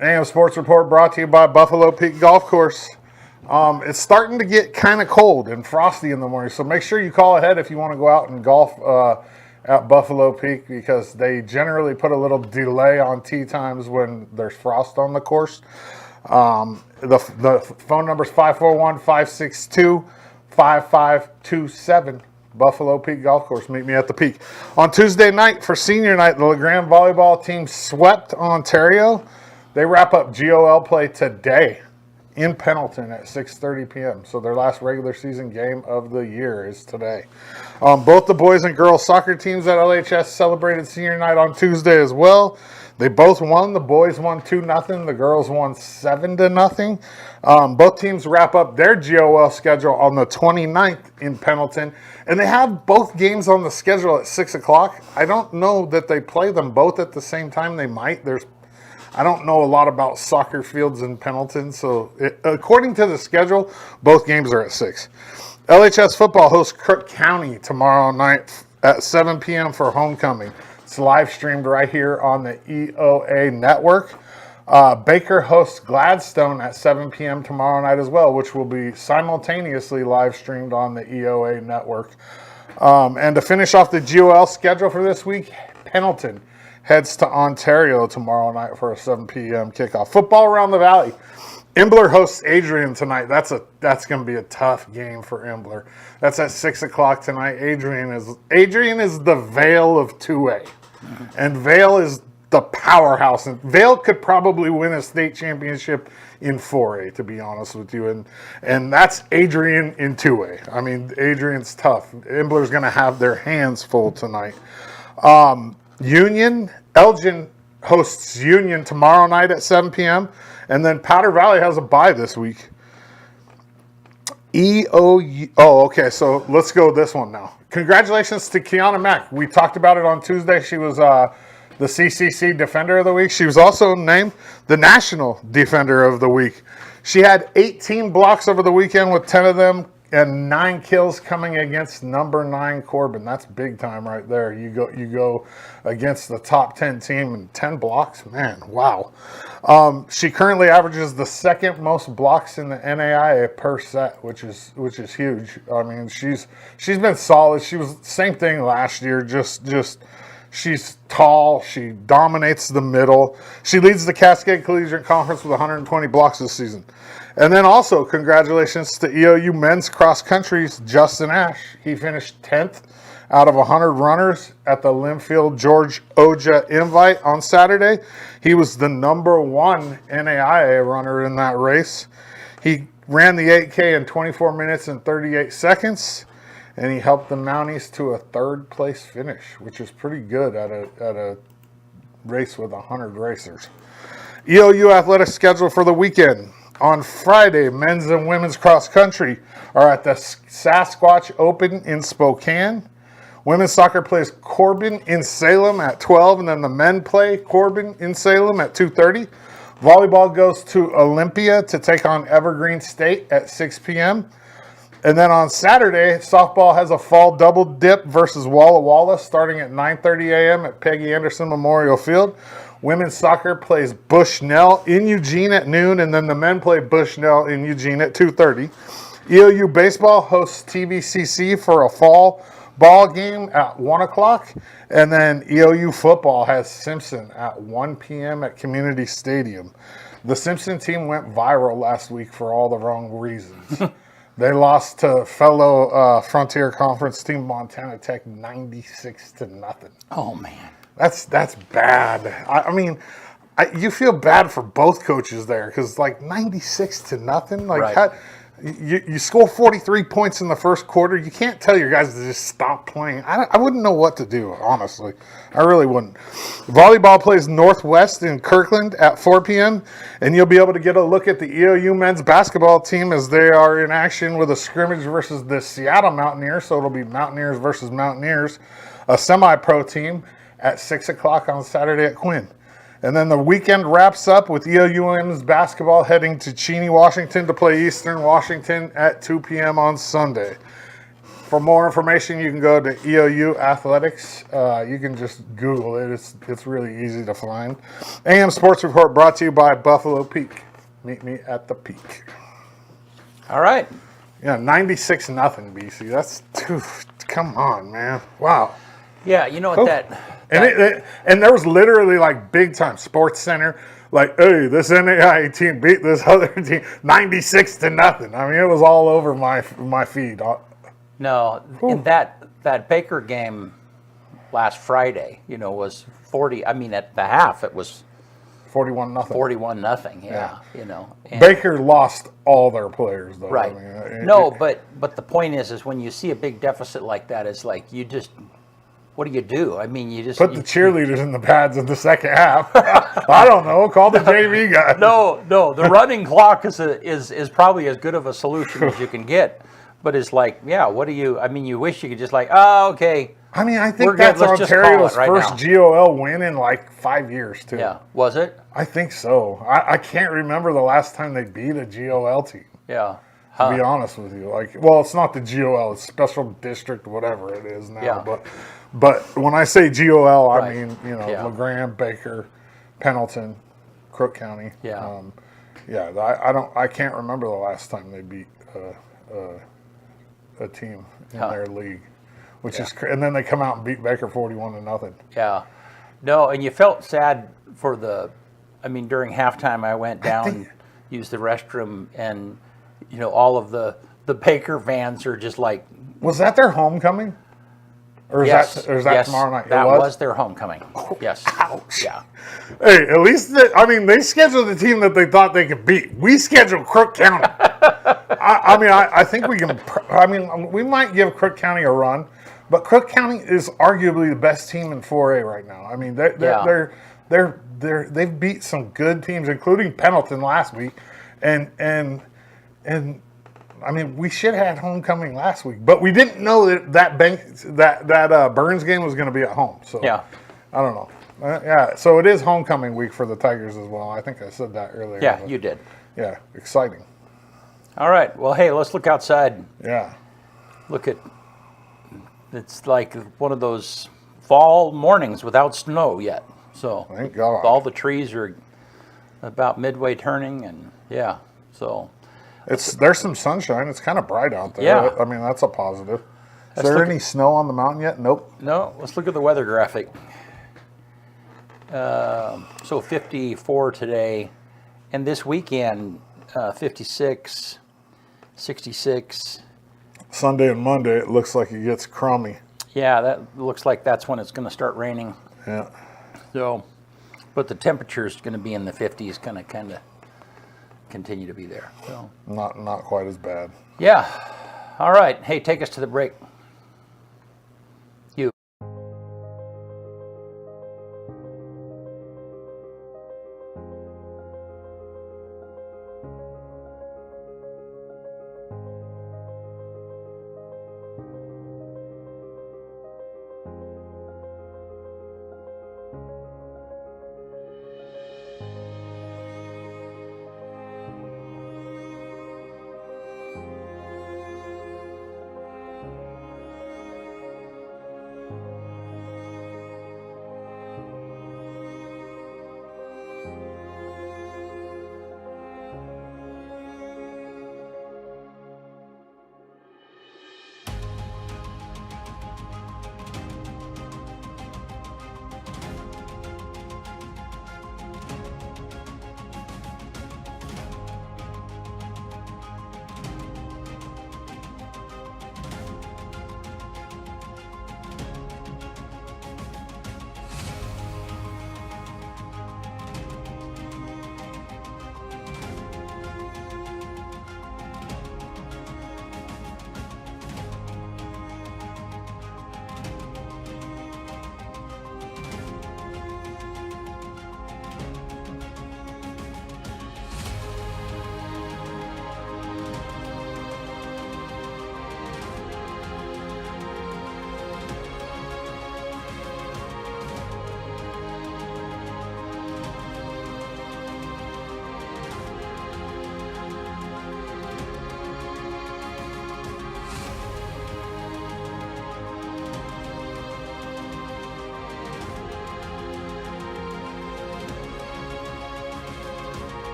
AM Sports Report brought to you by Buffalo Peak Golf Course. It's starting to get kind of cold and frosty in the morning, so make sure you call ahead if you want to go out and golf at Buffalo Peak, because they generally put a little delay on tee times when there's frost on the course. The phone number is 541-562-5527. Buffalo Peak Golf Course. Meet me at the Peak. On Tuesday night for senior night, the LeGrand volleyball team swept Ontario. They wrap up GOL play today in Pendleton at 6:30 p.m. So their last regular season game of the year is today. Both the boys and girls soccer teams at LHS celebrated senior night on Tuesday as well. They both won. The boys won 2-0. The girls won 7-0. Both teams wrap up their GOL schedule on the 29th in Pendleton. And they have both games on the schedule at 6 o'clock. I don't know that they play them both at the same time. They might. I don't know a lot about soccer fields in Pendleton. So according to the schedule, both games are at 6. LHS football hosts Crook County tomorrow night at 7 p.m. for homecoming. It's live streamed right here on the EOA network. Baker hosts Gladstone at 7 p.m. tomorrow night as well, which will be simultaneously live streamed on the EOA network. And to finish off the GOL schedule for this week, Pendleton heads to Ontario tomorrow night for a 7 p.m. kickoff. Football around the valley. Imbler hosts Adrian tonight. That's going to be a tough game for Imbler. That's at 6 o'clock tonight. Adrian is the Vale of 2A. And Vale is the powerhouse. And Vale could probably win a state championship in 4A, to be honest with you. And that's Adrian in 2A. I mean, Adrian's tough. Imbler's going to have their hands full tonight. Elgin hosts Union tomorrow night at 7 p.m. And then Powder Valley has a bye this week. Okay, so let's go with this one now. Congratulations to Kiana Mack. We talked about it on Tuesday. She was the CCC Defender of the Week. She was also named the National Defender of the Week. She had 18 blocks over the weekend with 10 of them and 9 kills coming against number 9 Corbin. That's big time right there. You go against the top 10 team and 10 blocks. Man, wow. She currently averages the second most blocks in the NAIA per set, which is huge. I mean, she's been solid. She was same thing last year. Just she's tall. She dominates the middle. She leads the Cascade Collegiate Conference with 120 blocks this season. And then also, congratulations to EOU men's cross country's Justin Ash. He finished 10th out of 100 runners at the Linfield George Oja Invite on Saturday. He was the number 1 NAIA runner in that race. He ran the 8K in 24 minutes and 38 seconds, and he helped the Mounties to a 3rd place finish, which is pretty good at a race with 100 racers. EOU athletic schedule for the weekend. On Friday, men's and women's cross country are at the Sasquatch Open in Spokane. Women's soccer plays Corbin in Salem at 12, and then the men play Corbin in Salem at 2:30. Volleyball goes to Olympia to take on Evergreen State at 6 p.m. And then on Saturday, softball has a fall double dip versus Walla Walla starting at 9:30 a.m. at Peggy Anderson Memorial Field. Women's soccer plays Bushnell in Eugene at noon, and then the men play Bushnell in Eugene at 2:30. EOU baseball hosts TVCC for a fall ball game at 1 o'clock, and then EOU football has Simpson at 1 p.m. at Community Stadium. The Simpson team went viral last week for all the wrong reasons. They lost to fellow Frontier Conference team Montana Tech 96-0. Oh, man. That's bad. I mean, you feel bad for both coaches there because 96-0. Right. You score 43 points in the first quarter. You can't tell your guys to just stop playing. I wouldn't know what to do, honestly. I really wouldn't. Volleyball plays Northwest in Kirkland at 4 p.m. And you'll be able to get a look at the EOU men's basketball team as they are in action with a scrimmage versus the Seattle Mountaineers. So it'll be Mountaineers versus Mountaineers, a semi-pro team at 6 o'clock on Saturday at Quinn. And then the weekend wraps up with EOU men's basketball heading to Cheney, Washington to play Eastern Washington at 2 p.m. on Sunday. For more information, you can go to EOU Athletics. You can just Google it. It's really easy to find. AM Sports Report brought to you by Buffalo Peak. Meet me at the Peak. All right. Yeah, 96-0 BC. That's come on, man. Wow. Yeah, you know what And there was literally like big time Sports Center, like, hey, this NAIA team beat this other team 96-0. I mean, it was all over my feed. No, in that Baker game last Friday, was 40. I mean, at the half, it was 41-0. 41-0. Yeah. And Baker lost all their players, though. Right. I mean, but the point is when you see a big deficit like that, it's like what do you do? I mean, you just put the cheerleaders in the pads in the second half. I don't know. Call the JV guy. No. The running clock is probably as good of a solution as you can get. But it's like, yeah, what do you? I mean, you wish you could just okay. I mean, I think that's Ontario's first GOL win in like 5 years, too. Yeah, was it? I think so. I can't remember the last time they beat a GOL team. Yeah. To be honest with you, well, it's not the GOL; it's Special District, whatever it is now. Yeah. But when I say GOL, Right. I mean LeGrand, Baker, Pendleton, Crook County. Yeah. I can't remember the last time they beat a team in their league, which is and then they come out and beat Baker 41-0. Yeah. No, and you felt sad for during halftime I went down and used the restroom, and all of the Baker fans are just like. Was that their homecoming? Or is that tomorrow night? That was their homecoming. Yes. Ouch. Yeah. Hey, at least they scheduled the team that they thought they could beat. We scheduled Crook County. I think we can. We might give Crook County a run, but Crook County is arguably the best team in 4A right now. I mean, they've beat some good teams, including Pendleton last week, and I mean, we should have had homecoming last week, but we didn't know that Burns game was going to be at home. So yeah, I don't know. So it is homecoming week for the Tigers as well. I think I said that earlier. Yeah, you did. Yeah, exciting. All right. Well, hey, let's look outside. Yeah. It's like one of those fall mornings without snow yet. So thank God. All the trees are about midway turning, and so. There's some sunshine. It's kind of bright out there. Yeah. I mean, that's a positive. Is there any snow on the mountain yet? Nope. No. Let's look at the weather graphic. So 54 today, and this weekend 56, 66. Sunday and Monday, it looks like it gets crummy. Yeah, that looks like that's when it's going to start raining. Yeah. So, but the temperature is going to be in the 50s, kind of continue to be there. So not quite as bad. Yeah. All right. Hey, take us to the break.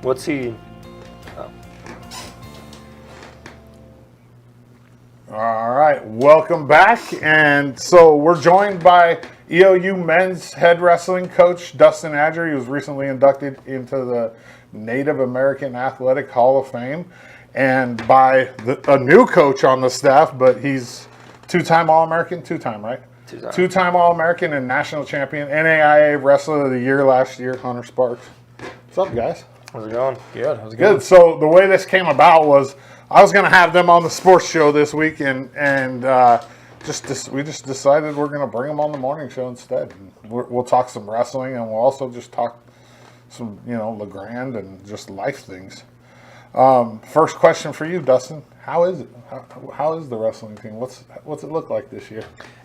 What's he? All right, welcome back. And so we're joined by EOU men's head wrestling coach, Dustyn Azure. He was recently inducted into the Native American Athletic Hall of Fame. And by a new coach on the staff, but he's two-time All-American, right? Two-time All-American and national champion, NAIA Wrestler of the Year last year, Hunter Sparks. What's up, guys? How's it going? Good. How's it going? Good. So the way this came about was I was going to have them on the sports show this week, and we just decided we're going to bring them on the morning show instead. We'll talk some wrestling, and we'll also just talk some, LeGrand and just life things. First question for you, Dustyn. How is it? How is the wrestling team? What's it look like this year?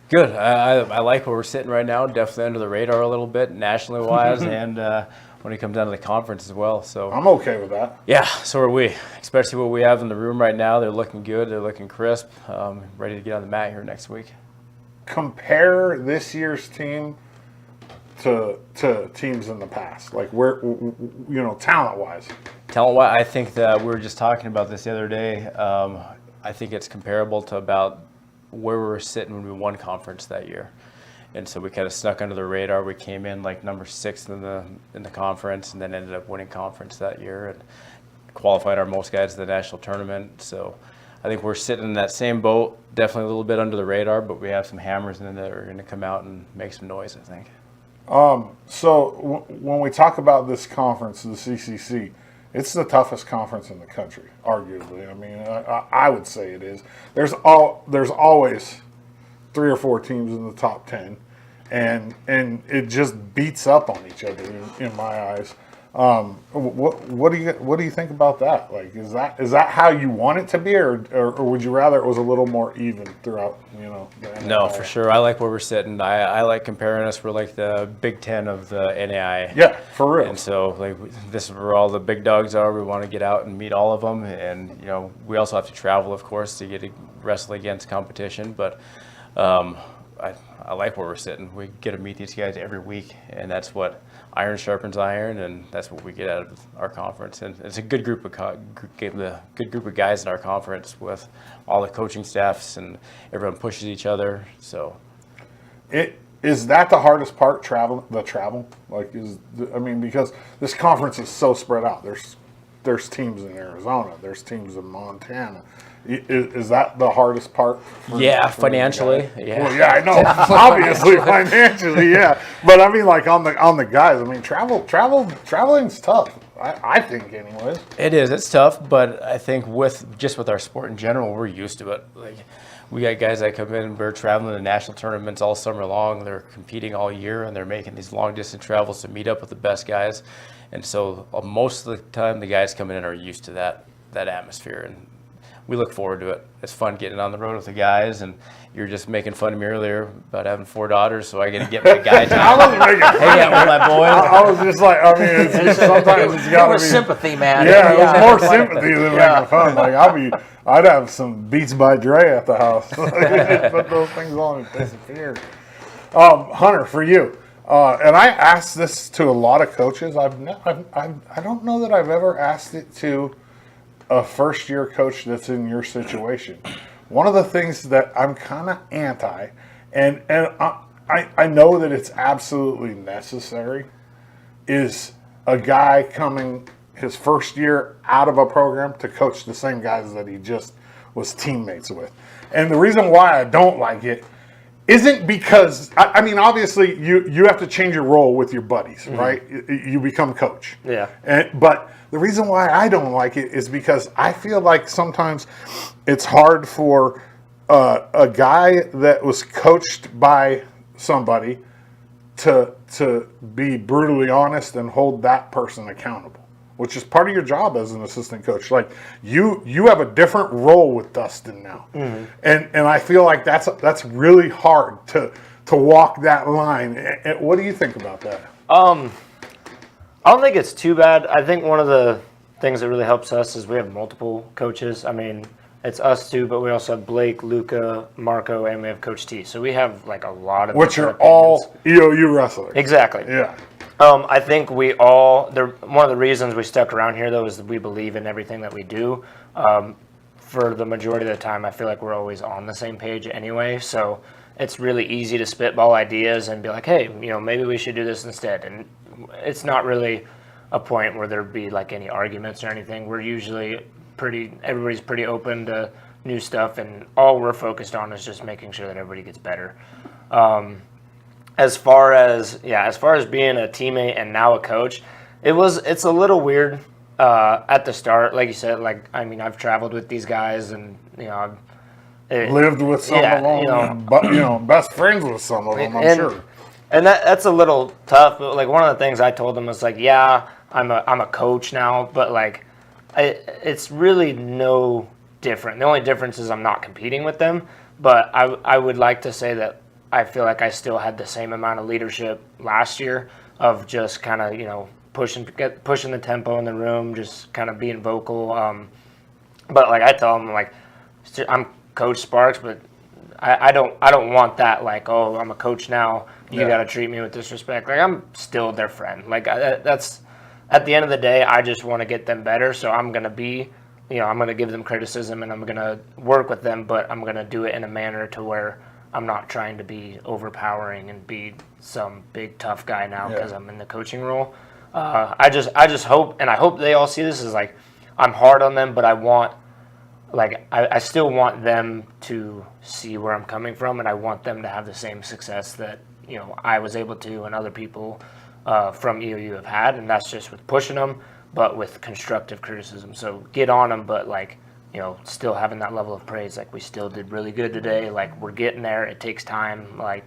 Good. I like where we're sitting right now. Definitely under the radar a little bit, nationally wise, and when it comes down to the conference as well. So I'm okay with that. Yeah, so are we. Especially what we have in the room right now. They're looking good. They're looking crisp. Ready to get on the mat here next week. Compare this year's team to teams in the past, like where talent-wise. Talent-wise, I think that we were just talking about this the other day. I think it's comparable to about where we were sitting when we won conference that year. And so we kind of snuck under the radar. We came in like number 6 in the conference, and then ended up winning conference that year and qualified our most guys to the national tournament. So I think we're sitting in that same boat, definitely a little bit under the radar, but we have some hammers in there that are going to come out and make some noise, I think. So when we talk about this conference, the CCC, it's the toughest conference in the country, arguably. I mean, I would say it is. There's always 3 or 4 teams in the top 10, and it just beats up on each other in my eyes. What do you think about that? Like, is that how you want it to be, or would you rather it was a little more even throughout? No, for sure. I like where we're sitting. I like comparing us. We're like the Big Ten of the NAIA. Yeah, for real. And so this is where all the big dogs are. We want to get out and meet all of them, and we also have to travel, of course, to get to wrestle against competition. But I like where we're sitting. We get to meet these guys every week, and that's what iron sharpens iron, and that's what we get out of our conference. And it's a good group of guys in our conference with all the coaching staffs, and everyone pushes each other. So, is that the hardest part? The travel, because this conference is so spread out. There's teams in Arizona. There's teams in Montana. Is that the hardest part? Financially. Yeah. Well, yeah, I know. Obviously, financially, yeah. But I mean, like on the guys. I mean, traveling's tough. I think, anyways. It is. It's tough, but I think with our sport in general, we're used to it. Like, we got guys that come in and we're traveling to national tournaments all summer long. They're competing all year, and they're making these long distance travels to meet up with the best guys. And so most of the time, the guys coming in are used to that atmosphere, and we look forward to it. It's fun getting on the road with the guys, and you were just making fun of me earlier about having 4 daughters, so I get to get my guy time. I wasn't making fun. Hang out with my boys. I was just like, sometimes it's got to be sympathy, man. Yeah, it was more sympathy than making fun. Like I'd have some Beats by Dre at the house. Just put those things on and disappear. Hunter, for you, and I asked this to a lot of coaches. I don't know that I've ever asked it to a first-year coach that's in your situation. One of the things that I'm kind of anti, and I know that it's absolutely necessary, is a guy coming his first year out of a program to coach the same guys that he just was teammates with. And the reason why I don't like it isn't because, I mean, obviously you have to change your role with your buddies, right? You become coach. Yeah. But the reason why I don't like it is because I feel like sometimes it's hard for a guy that was coached by somebody to be brutally honest and hold that person accountable, which is part of your job as an assistant coach. Like you have a different role with Dustyn now, and I feel like that's really hard to walk that line. And what do you think about that? I don't think it's too bad. I think one of the things that really helps us is we have multiple coaches. I mean, it's us two, but we also have Blake, Luca, Marco, and we have Coach T. So we have like a lot of which are all EOU wrestlers. Exactly. Yeah. I think one of the reasons we stuck around here, though, is that we believe in everything that we do. For the majority of the time, I feel like we're always on the same page anyway. So it's really easy to spitball ideas and be like, hey, maybe we should do this instead. And it's not really a point where there'd be like any arguments or anything. We're usually everybody's pretty open to new stuff, and all we're focused on is just making sure that everybody gets better. As far as being a teammate and now a coach, it's a little weird at the start. Like you said, I've traveled with these guys, and I've lived with some of them, but best friends with some of them, I'm sure. And that's a little tough. But like one of the things I told them was like, yeah, I'm a coach now, but like it's really no different. The only difference is I'm not competing with them. But I would like to say that I feel like I still had the same amount of leadership last year of just kind of, pushing the tempo in the room, just kind of being vocal. But like I tell them, like, I'm Coach Sparks, but I don't want that, like, oh, I'm a coach now, you got to treat me with disrespect. Like, I'm still their friend. Like, that's at the end of the day, I just want to get them better. So I'm going to be, I'm going to give them criticism and I'm going to work with them, but I'm going to do it in a manner to where I'm not trying to be overpowering and be some big tough guy now because I'm in the coaching role. I just hope, and I hope they all see this as like, I'm hard on them, but I still want them to see where I'm coming from, and I want them to have the same success that, I was able to and other people from EOU have had, and that's just with pushing them, but with constructive criticism. So get on them, but still having that level of praise, like we still did really good today, like we're getting there, it takes time, like,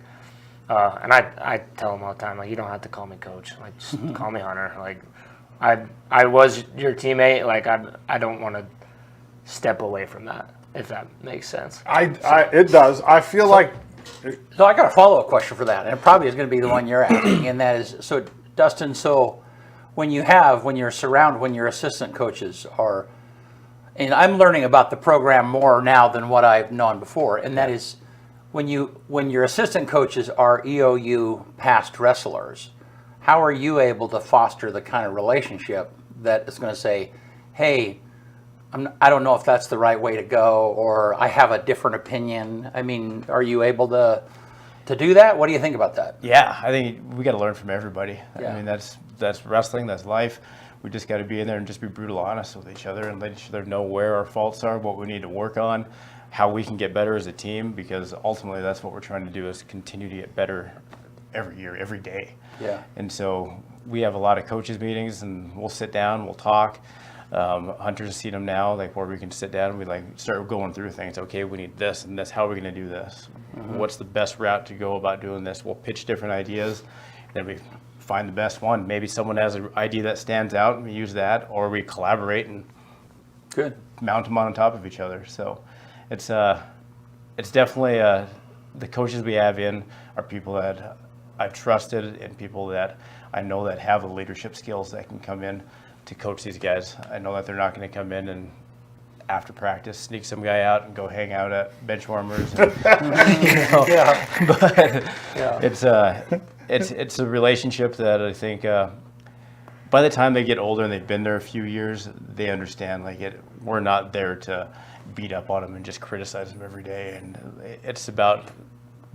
and I tell them all the time, like, you don't have to call me coach, like, just call me Hunter, like, I was your teammate, like, I don't want to step away from that, if that makes sense. It does. I feel like. So I got a follow-up question for that, and it probably is going to be the one you're asking, and that is, so Dustyn, when your assistant coaches are, and I'm learning about the program more now than what I've known before, and that is when your assistant coaches are EOU past wrestlers, how are you able to foster the kind of relationship that is going to say, hey, I don't know if that's the right way to go, or I have a different opinion. I mean, are you able to do that? What do you think about that? Yeah, I think we got to learn from everybody. Yeah. I mean, that's wrestling, that's life. We just got to be in there and just be brutal honest with each other and let each other know where our faults are, what we need to work on, how we can get better as a team, because ultimately that's what we're trying to do, is continue to get better every year, every day. Yeah. And so we have a lot of coaches meetings, and we'll sit down, we'll talk. Hunter's seen them now, like where we can sit down and we like start going through things. Okay, we need this and this. How are we going to do this? Mm-hmm. What's the best route to go about doing this? We'll pitch different ideas, then we find the best one. Maybe someone has an idea that stands out and we use that, or we collaborate and mount them on top of each other. So it's definitely the coaches we have in are people that I've trusted and people that I know that have the leadership skills that can come in to coach these guys. I know that they're not going to come in and after practice sneak some guy out and go hang out at bench warmers. And, but it's a relationship that I think by the time they get older and they've been there a few years, they understand we're not there to beat up on them and just criticize them every day. And it's about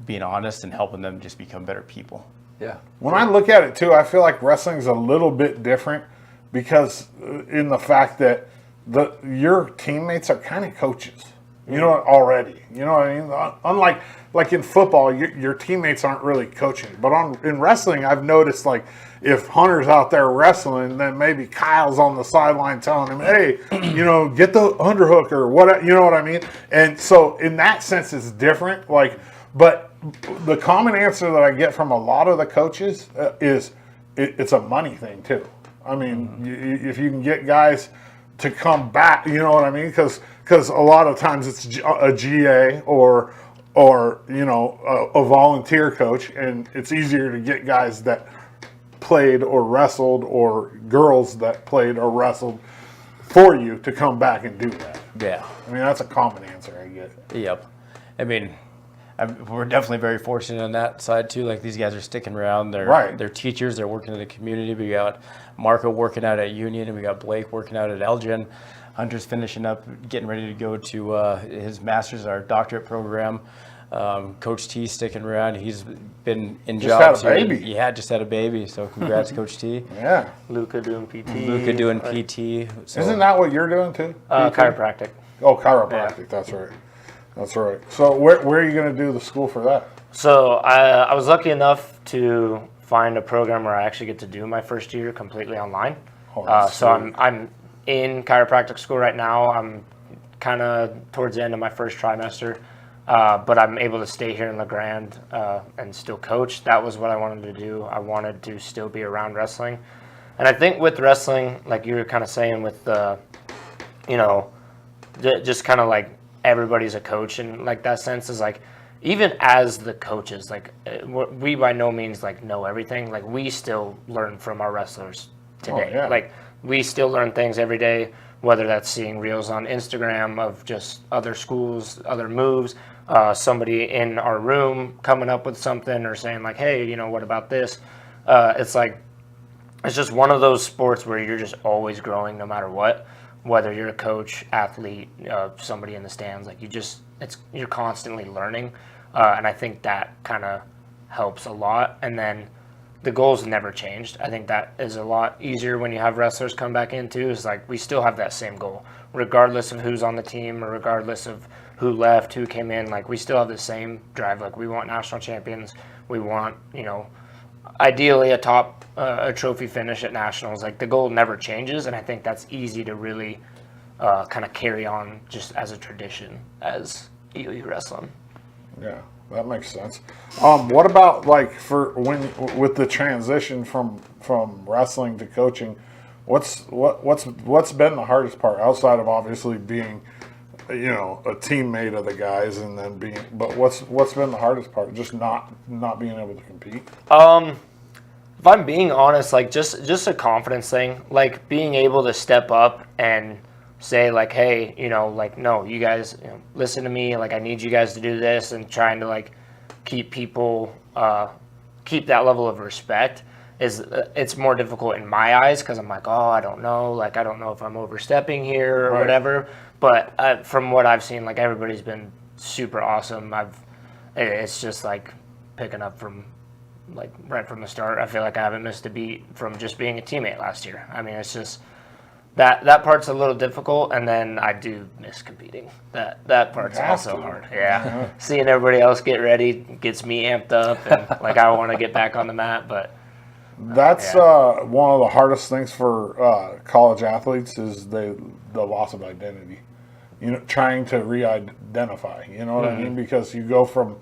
being honest and helping them just become better people. Yeah. When I look at it too, I feel like wrestling's a little bit different, because in the fact that your teammates are kind of coaches, already. You know what I mean? Unlike like in football, your teammates aren't really coaching. But in wrestling, I've noticed like if Hunter's out there wrestling, then maybe Kyle's on the sideline telling him, hey, get the underhook or what, you know what I mean? And so in that sense, it's different. But the common answer that I get from a lot of the coaches is it's a money thing too. I mean, if you can get guys to come back, you know what I mean? Because a lot of times it's a GA or a volunteer coach, and it's easier to get guys that played or wrestled, or girls that played or wrestled for you to come back and do that. Yeah. I mean, that's a common answer I get. Yep. I mean, we're definitely very fortunate on that side too. Like these guys are sticking around. They're teachers. They're working in the community. We got Marco working out at Union, and we got Blake working out at Elgin. Hunter's finishing up, getting ready to go to his master's, our doctorate program. Coach T sticking around. He's been in jobs. Just had a baby. Yeah, just had a baby. So congrats, Coach T. Yeah. Luca doing PT. Luca doing PT. So. Isn't that what you're doing too? Chiropractic. Oh, chiropractic. Yeah. That's right. That's right. So where are you going to do the school for that? So I was lucky enough to find a program where I actually get to do my first year completely online. So I'm in chiropractic school right now. I'm kind of towards the end of my first trimester, but I'm able to stay here in LeGrand and still coach. That was what I wanted to do. I wanted to still be around wrestling. And I think with wrestling, like you were kind of saying with the, just kind of like everybody's a coach, and like that sense is like, even as the coaches, like we by no means like know everything. Like we still learn from our wrestlers today. Oh, yeah. Like we still learn things every day, whether that's seeing reels on Instagram of just other schools, other moves, somebody in our room coming up with something or saying like, hey, what about this? It's like, it's just one of those sports where you're just always growing no matter what, whether you're a coach, athlete, somebody in the stands, like you're constantly learning. And I think that kind of helps a lot. And then the goals never changed. I think that is a lot easier when you have wrestlers come back in too, is like we still have that same goal, regardless of who's on the team or regardless of who left, who came in. Like we still have the same drive. Like we want national champions. We want, ideally a trophy finish at nationals. Like the goal never changes. And I think that's easy to really kind of carry on just as a tradition as EOA wrestling. Yeah, that makes sense. What about like with the transition from wrestling to coaching? What's been the hardest part outside of obviously being, a teammate of the guys and then being? But what's been the hardest part? Just not being able to compete. If I'm being honest, like just a confidence thing, like being able to step up and say like, hey, no, you guys, listen to me. Like I need you guys to do this, and trying to like keep people, keep that level of respect it's more difficult in my eyes because I'm like, oh, I don't know. Like, I don't know if I'm overstepping here or whatever. But from what I've seen, like everybody's been super awesome. It's just like picking up from like right from the start. I feel like I haven't missed a beat from just being a teammate last year. I mean, it's just that part's a little difficult, and then I do miss competing. That part's also hard. Yeah. Seeing everybody else get ready gets me amped up, and like I want to get back on the mat, but that's one of the hardest things for college athletes is the loss of identity. Trying to re-identify. You know what I mean? Because you go from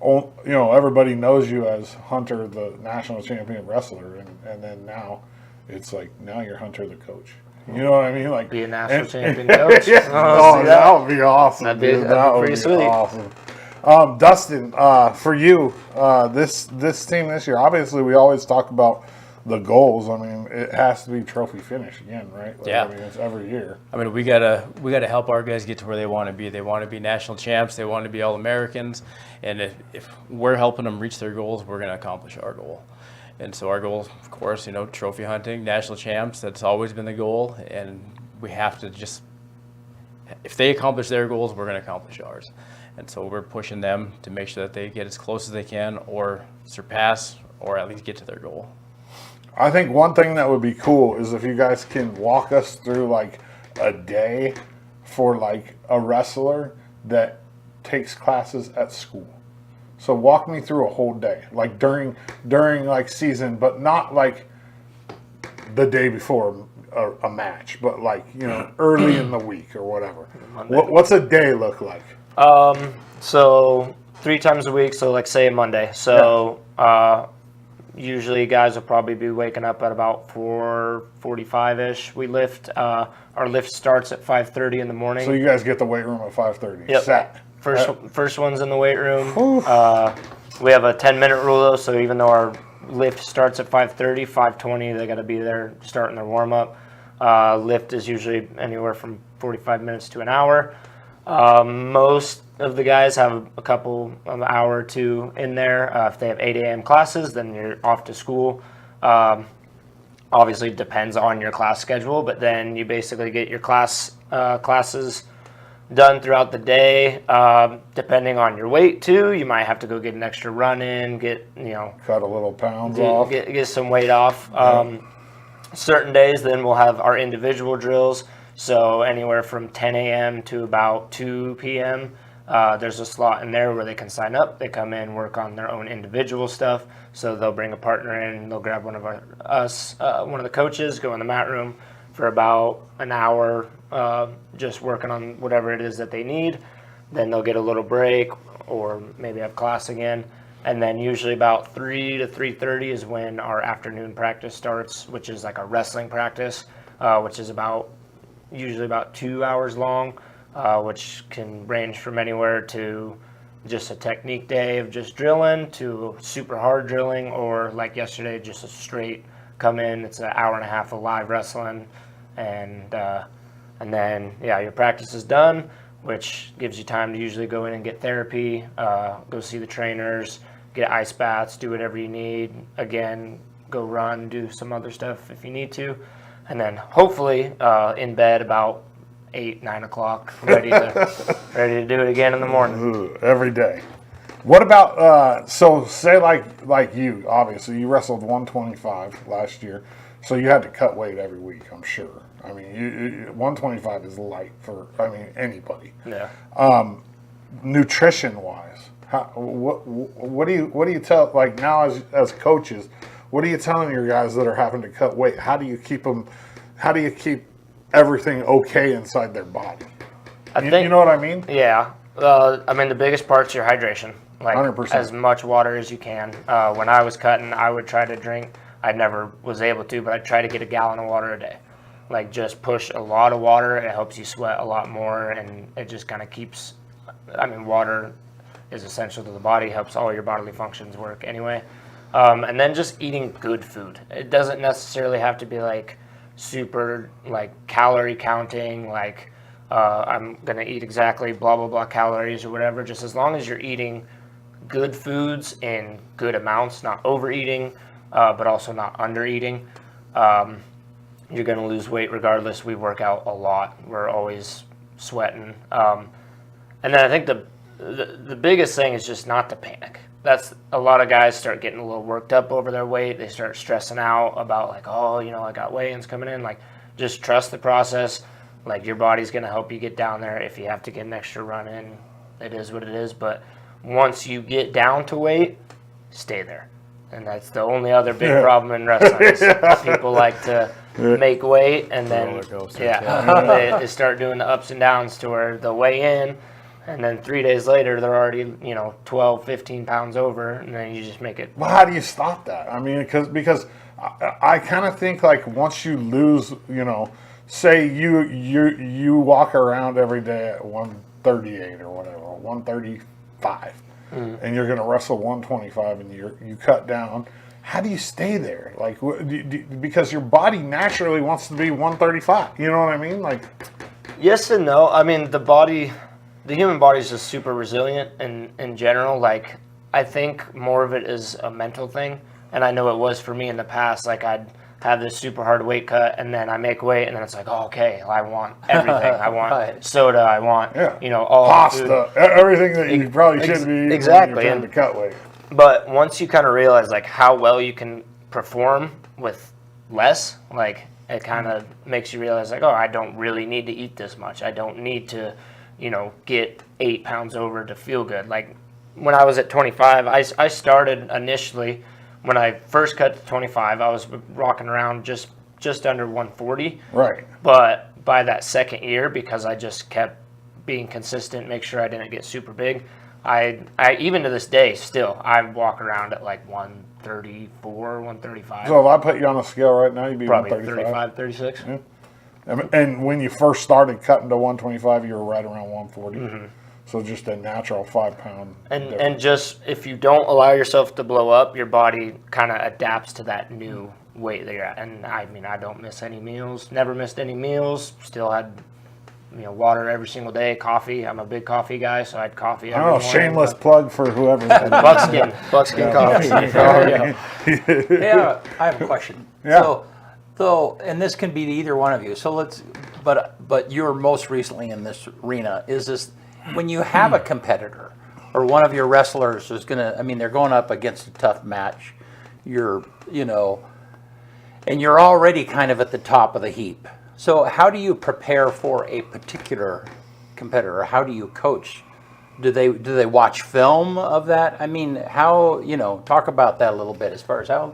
everybody knows you as Hunter, the national champion wrestler, and then now it's like now you're Hunter, the coach. You know what I mean? Like be a national champion coach. Yeah. That would be awesome. That'd be pretty sweet. Awesome. Dustyn, for you, this team this year, obviously we always talk about the goals. I mean, it has to be trophy finish again, right? Like, yeah. I mean, it's every year. I mean, we gotta help our guys get to where they want to be. They want to be national champs. They want to be All-Americans. And if we're helping them reach their goals, we're going to accomplish our goal. And so our goal, of course, trophy hunting, national champs, that's always been the goal. And we have to just, if they accomplish their goals, we're going to accomplish ours. And so we're pushing them to make sure that they get as close as they can or surpass or at least get to their goal. I think one thing that would be cool is if you guys can walk us through like a day for like a wrestler that takes classes at school. So walk me through a whole day, like during like season, but not like the day before a match, but like, early in the week or whatever. What's a day look like? So 3 times a week. So like say a Monday. So, usually guys will probably be waking up at about 4:45-ish. We lift. Our lift starts at 5:30 in the morning. So you guys get the weight room at 5:30. Yep. Set. First one's in the weight room. We have a 10-minute rule though. So even though our lift starts at 5:30, 5:20 they got to be there starting their warm up. Lift is usually anywhere from 45 minutes to an hour. Most of the guys have a couple of an hour or two in there. If they have 8 a.m. classes, then you're off to school. Obviously, it depends on your class schedule, but then you basically get your classes done throughout the day. Depending on your weight too, you might have to go get an extra run in, cut a little pounds off, get some weight off. Certain days, then we'll have our individual drills. So anywhere from 10 a.m. to about 2 p.m. There's a slot in there where they can sign up. They come in, work on their own individual stuff. So they'll bring a partner in. They'll grab one of one of the coaches, go in the mat room for about an hour, just working on whatever it is that they need. Then they'll get a little break, or maybe have class again. And then usually about 3 to 3:30 is when our afternoon practice starts, which is like a wrestling practice, which is usually about 2 hours long, which can range from anywhere to just a technique day of just drilling to super hard drilling, or like yesterday, just a straight come in. It's an hour and a half of live wrestling, and then your practice is done, which gives you time to usually go in and get therapy, go see the trainers, get ice baths, do whatever you need. Again, go run, do some other stuff if you need to, and then hopefully in bed about 8, 9 o'clock, ready to do it again in the morning. Every day. What about so say like you, obviously you wrestled 125 last year, so you had to cut weight every week, I'm sure. I mean, 125 is light for anybody. Yeah. Nutrition wise, what do you tell, like, now as coaches, what are you telling your guys that are having to cut weight? How do you keep everything okay inside their body? You know what I mean? Yeah. The biggest part's your hydration. Like 100%. As much water as you can. When I was cutting, I would try to drink. I never was able to, but I'd try to get a gallon of water a day. Like, just push a lot of water. It helps you sweat a lot more, and it just kind of keeps. Water is essential to the body. Helps all your bodily functions work anyway. And then just eating good food. It doesn't necessarily have to be like super like calorie counting, like I'm gonna eat exactly blah blah blah calories or whatever. Just as long as you're eating good foods in good amounts, not overeating, but also not undereating, you're gonna lose weight regardless. We work out a lot. We're always sweating, and then I think the biggest thing is just not to panic. That's a lot of guys start getting a little worked up over their weight. They start stressing out about like, I got weigh-ins coming in. Like, just trust the process. Like, your body's going to help you get down there. If you have to get an extra run in, it is what it is. But once you get down to weight, stay there. And that's the only other big problem in wrestling. Is people like to make weight, and then they start doing the ups and downs to where they'll weigh in, and then 3 days later, they're already, 12, 15 pounds over, and then you just make it. Well, how do you stop that? I mean, because I kind of think, like, once you lose, say you walk around every day at 138 or whatever, 135, and you're going to wrestle 125, and you cut down. How do you stay there? Like, because your body naturally wants to be 135. You know what I mean? Like, yes and no. I mean, the human body is just super resilient in general. Like, I think more of it is a mental thing. And I know it was for me in the past. Like, I'd have this super hard weight cut, and then I make weight, and then it's like, okay, I want everything. I want soda. I want, all pasta, everything that you probably shouldn't be eating exactly. when you're trying to cut weight. But once you kind of realize, like, how well you can perform with less, like, it kind of makes you realize, like, I don't really need to eat this much. I don't need to get 8 pounds over to feel good. Like, when I was at 25, I started initially, when I first cut to 25, I was rocking around just under 140. Right. But by that second year, because I just kept being consistent, make sure I didn't get super big, I even to this day, still, I walk around at like 134, 135. So if I put you on a scale right now, you'd be Probably 135? 35, 36. Yeah. And when you first started cutting to 125, you were right around 140. Mm-hmm. So just a natural 5 pound. And just if you don't allow yourself to blow up, your body kind of adapts to that new weight that you're at. And I don't miss any meals. Never missed any meals. Still had water every single day, coffee. I'm a big coffee guy, so I had coffee every Oh, morning. shameless plug for whoever. Buckskin coffee. Yeah, I have a question. Yeah. So, and this can be to either one of you. So but you're most recently in this arena. Is this when you have a competitor or one of your wrestlers is they're going up against a tough match. And you're already kind of at the top of the heap. So how do you prepare for a particular competitor? How do you coach? Do they watch film of that? I mean, how, talk about that a little bit as far as how.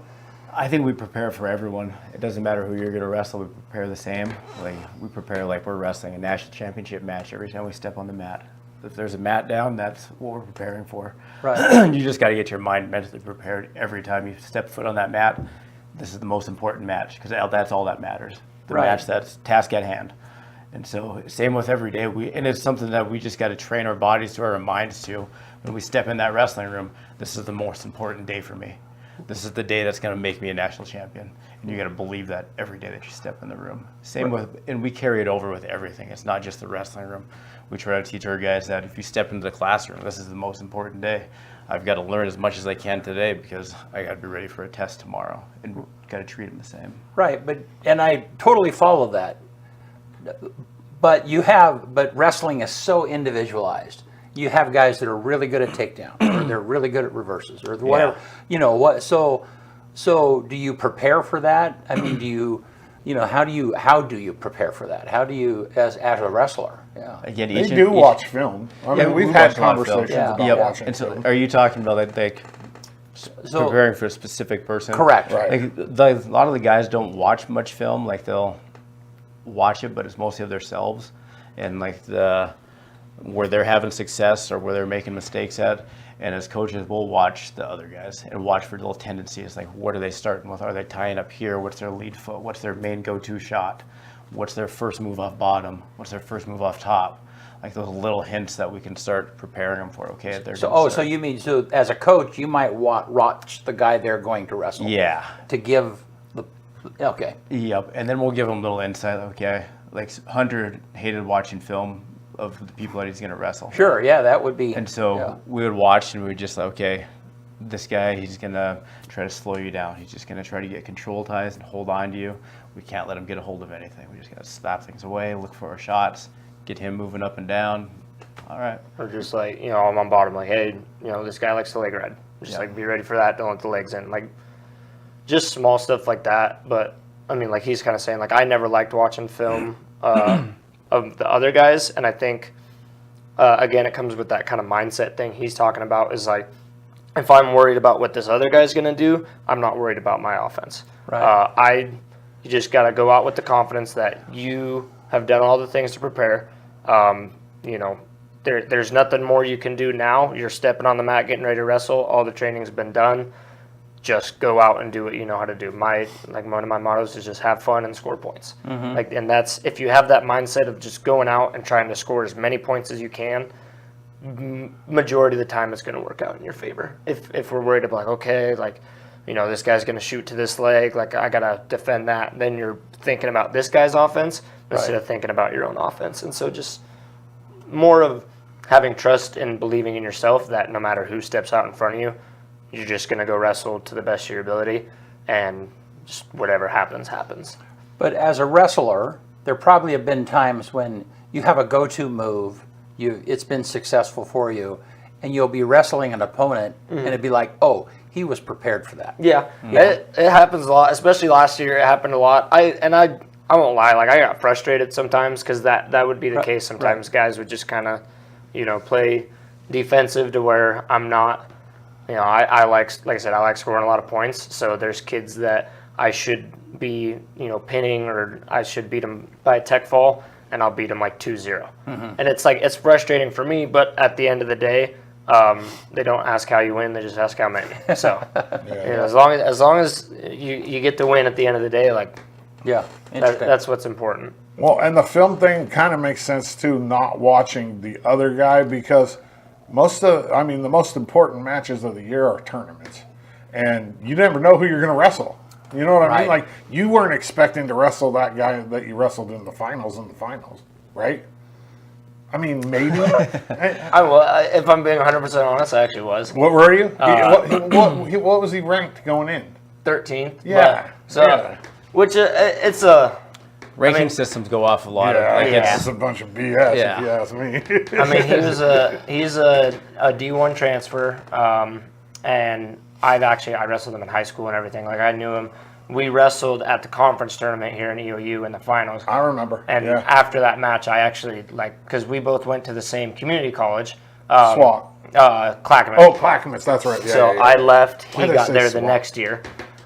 I think we prepare for everyone. It doesn't matter who you're going to wrestle. We prepare the same. Like we prepare like we're wrestling a national championship match every time we step on the mat. If there's a mat down, that's what we're preparing for. Right. You just got to get your mind mentally prepared every time you step foot on that mat. This is the most important match because that's all that matters. The Right. match, that's task at hand. And so same with every day. And it's something that we just got to train our bodies to, our minds to. When we step in that wrestling room, this is the most important day for me. This is the day that's going to make me a national champion. And you got to believe that every day that you step in the room. And we carry it over with everything. It's not just the wrestling room. We try to teach our guys that if you step into the classroom, this is the most important day. I've got to learn as much as I can today because I got to be ready for a test tomorrow, and got to treat them the same. Right, and I totally follow that. But wrestling is so individualized. You have guys that are really good at takedown, or they're really good at reverses, or whatever. Yeah. So do you prepare for that? I mean, how do you prepare for that? How do you as a wrestler? Yeah. Again, They do watch film. I mean, we've we had watch a lot of film. conversations Yeah. about Yep. watching And so, film. are you talking about like So preparing for a specific person? correct. Right. Like a lot of the guys don't watch much film. Like they'll watch it, but it's mostly of themselves and like where they're having success or where they're making mistakes at. And as coaches, we'll watch the other guys and watch for little tendencies. Like, what are they starting with? Are they tying up here? What's their lead foot? What's their main go-to shot? What's their first move off bottom? What's their first move off top? Like those little hints that we can start preparing them for. Okay, they're So you mean as a coach, you might watch the guy they're going to wrestle. yeah. To give okay. Yep, and then we'll give them little insight. Okay, like Hunter hated watching film of the people that he's going to wrestle. Sure. Yeah, that would be. And so we would watch and we would just like, okay, this guy, he's going to try to slow you down. He's just going to try to get control ties and hold on to you. We can't let him get a hold of anything. We just got to slap things away, look for our shots, get him moving up and down. All right. Or just like, I'm on bottom, like, hey, this guy likes the leg ride. Just like be ready for that. Don't let the legs in. Like just small stuff like that. But I mean, like he's kind of saying, like I never liked watching film of the other guys, and I think again it comes with that kind of mindset thing he's talking about. Is like if I'm worried about what this other guy's gonna do, I'm not worried about my offense. Right. You just got to go out with the confidence that you have done all the things to prepare. There's nothing more you can do now. You're stepping on the mat, getting ready to wrestle. All the training's been done. Just go out and do what you know how to do. One of my mottos is just have fun and score points. Mm-hmm. And that's if you have that mindset of just going out and trying to score as many points as you can. Majority of the time, it's going to work out in your favor. If we're worried about this guy's going to shoot to this leg, like I got to defend that. Then you're thinking about this guy's offense instead of thinking about your own offense. And so just more of having trust and believing in yourself that no matter who steps out in front of you, you're just going to go wrestle to the best of your ability, and just whatever happens, happens. But as a wrestler, there probably have been times when you have a go-to move, it's been successful for you, and you'll be wrestling an opponent, and it'd be like, oh, he was prepared for that. Yeah. It happens a lot, especially last year. It happened a lot. I won't lie, like I got frustrated sometimes because that would be the case. Sometimes guys would just kind of, play defensive to where I'm not. I like I said, I like scoring a lot of points. So there's kids that I should be, pinning, or I should beat them by a tech fall, and I'll beat them like 2-0. And it's frustrating for me, but at the end of the day, they don't ask how you win; they just ask how many. So, as long as you get the win at the end of the day, that's what's important. Well, and the film thing kind of makes sense too, not watching the other guy, because the most important matches of the year are tournaments, and you never know who you're going to wrestle. You know what I mean? Like you weren't expecting to wrestle that guy that you wrestled in the finals, right? I mean, maybe. If I'm being 100% honest, I actually was What were you? What was he ranked going in? 13th. Yeah. Which it's a Ranking systems go off a lot. It's a bunch of BS, Yeah. if you ask me. I mean, he's a D1 transfer, and I wrestled him in high school and everything. Like, I knew him. We wrestled at the conference tournament here in EOU in the finals. I remember. And after that match, I actually, because we both went to the same community college. SWAT. Clackamas. Oh, Clackamas, that's right. Yeah, So yeah. I left. He Why did I got say there SWAT? the next year.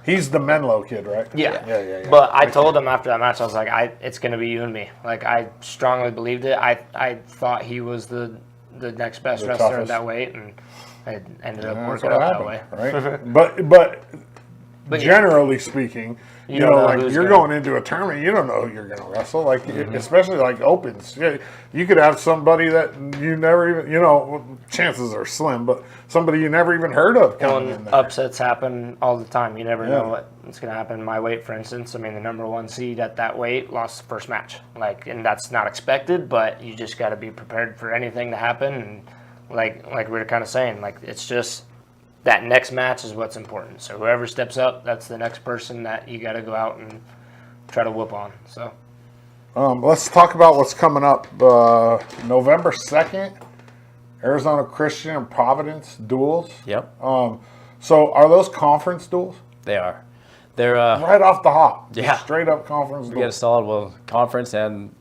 He's the Menlo kid, right? Yeah. But I told him after that match, I was like, it's going to be you and me. Like, I strongly believed it. I thought he was the next best wrestler toughest. at that weight, and it ended up That's working what out happened, that way. right? But yeah. generally speaking, you don't know, know like who's you're gonna- going into a tournament, you don't know who you're going to wrestle. Like, especially like opens. Yeah, you could have somebody that you never even, chances are slim, but somebody you never even heard of coming in And there. upsets happen all the time. You never Yeah. know what's going to happen. My weight, for instance, I mean, the number one seed at that weight lost the first match. Like, and that's not expected, but you just got to be prepared for anything to happen. And like we were kind of saying, like, it's just that next match is what's important. So whoever steps up, that's the next person that you got to go out and try to whoop on. So Let's talk about what's coming up. November 2nd, Arizona Christian and Providence duels. Yep, So are those conference duels? they are. They're Right off the hop. Just Yeah. straight up conference we got a duels. solid conference, and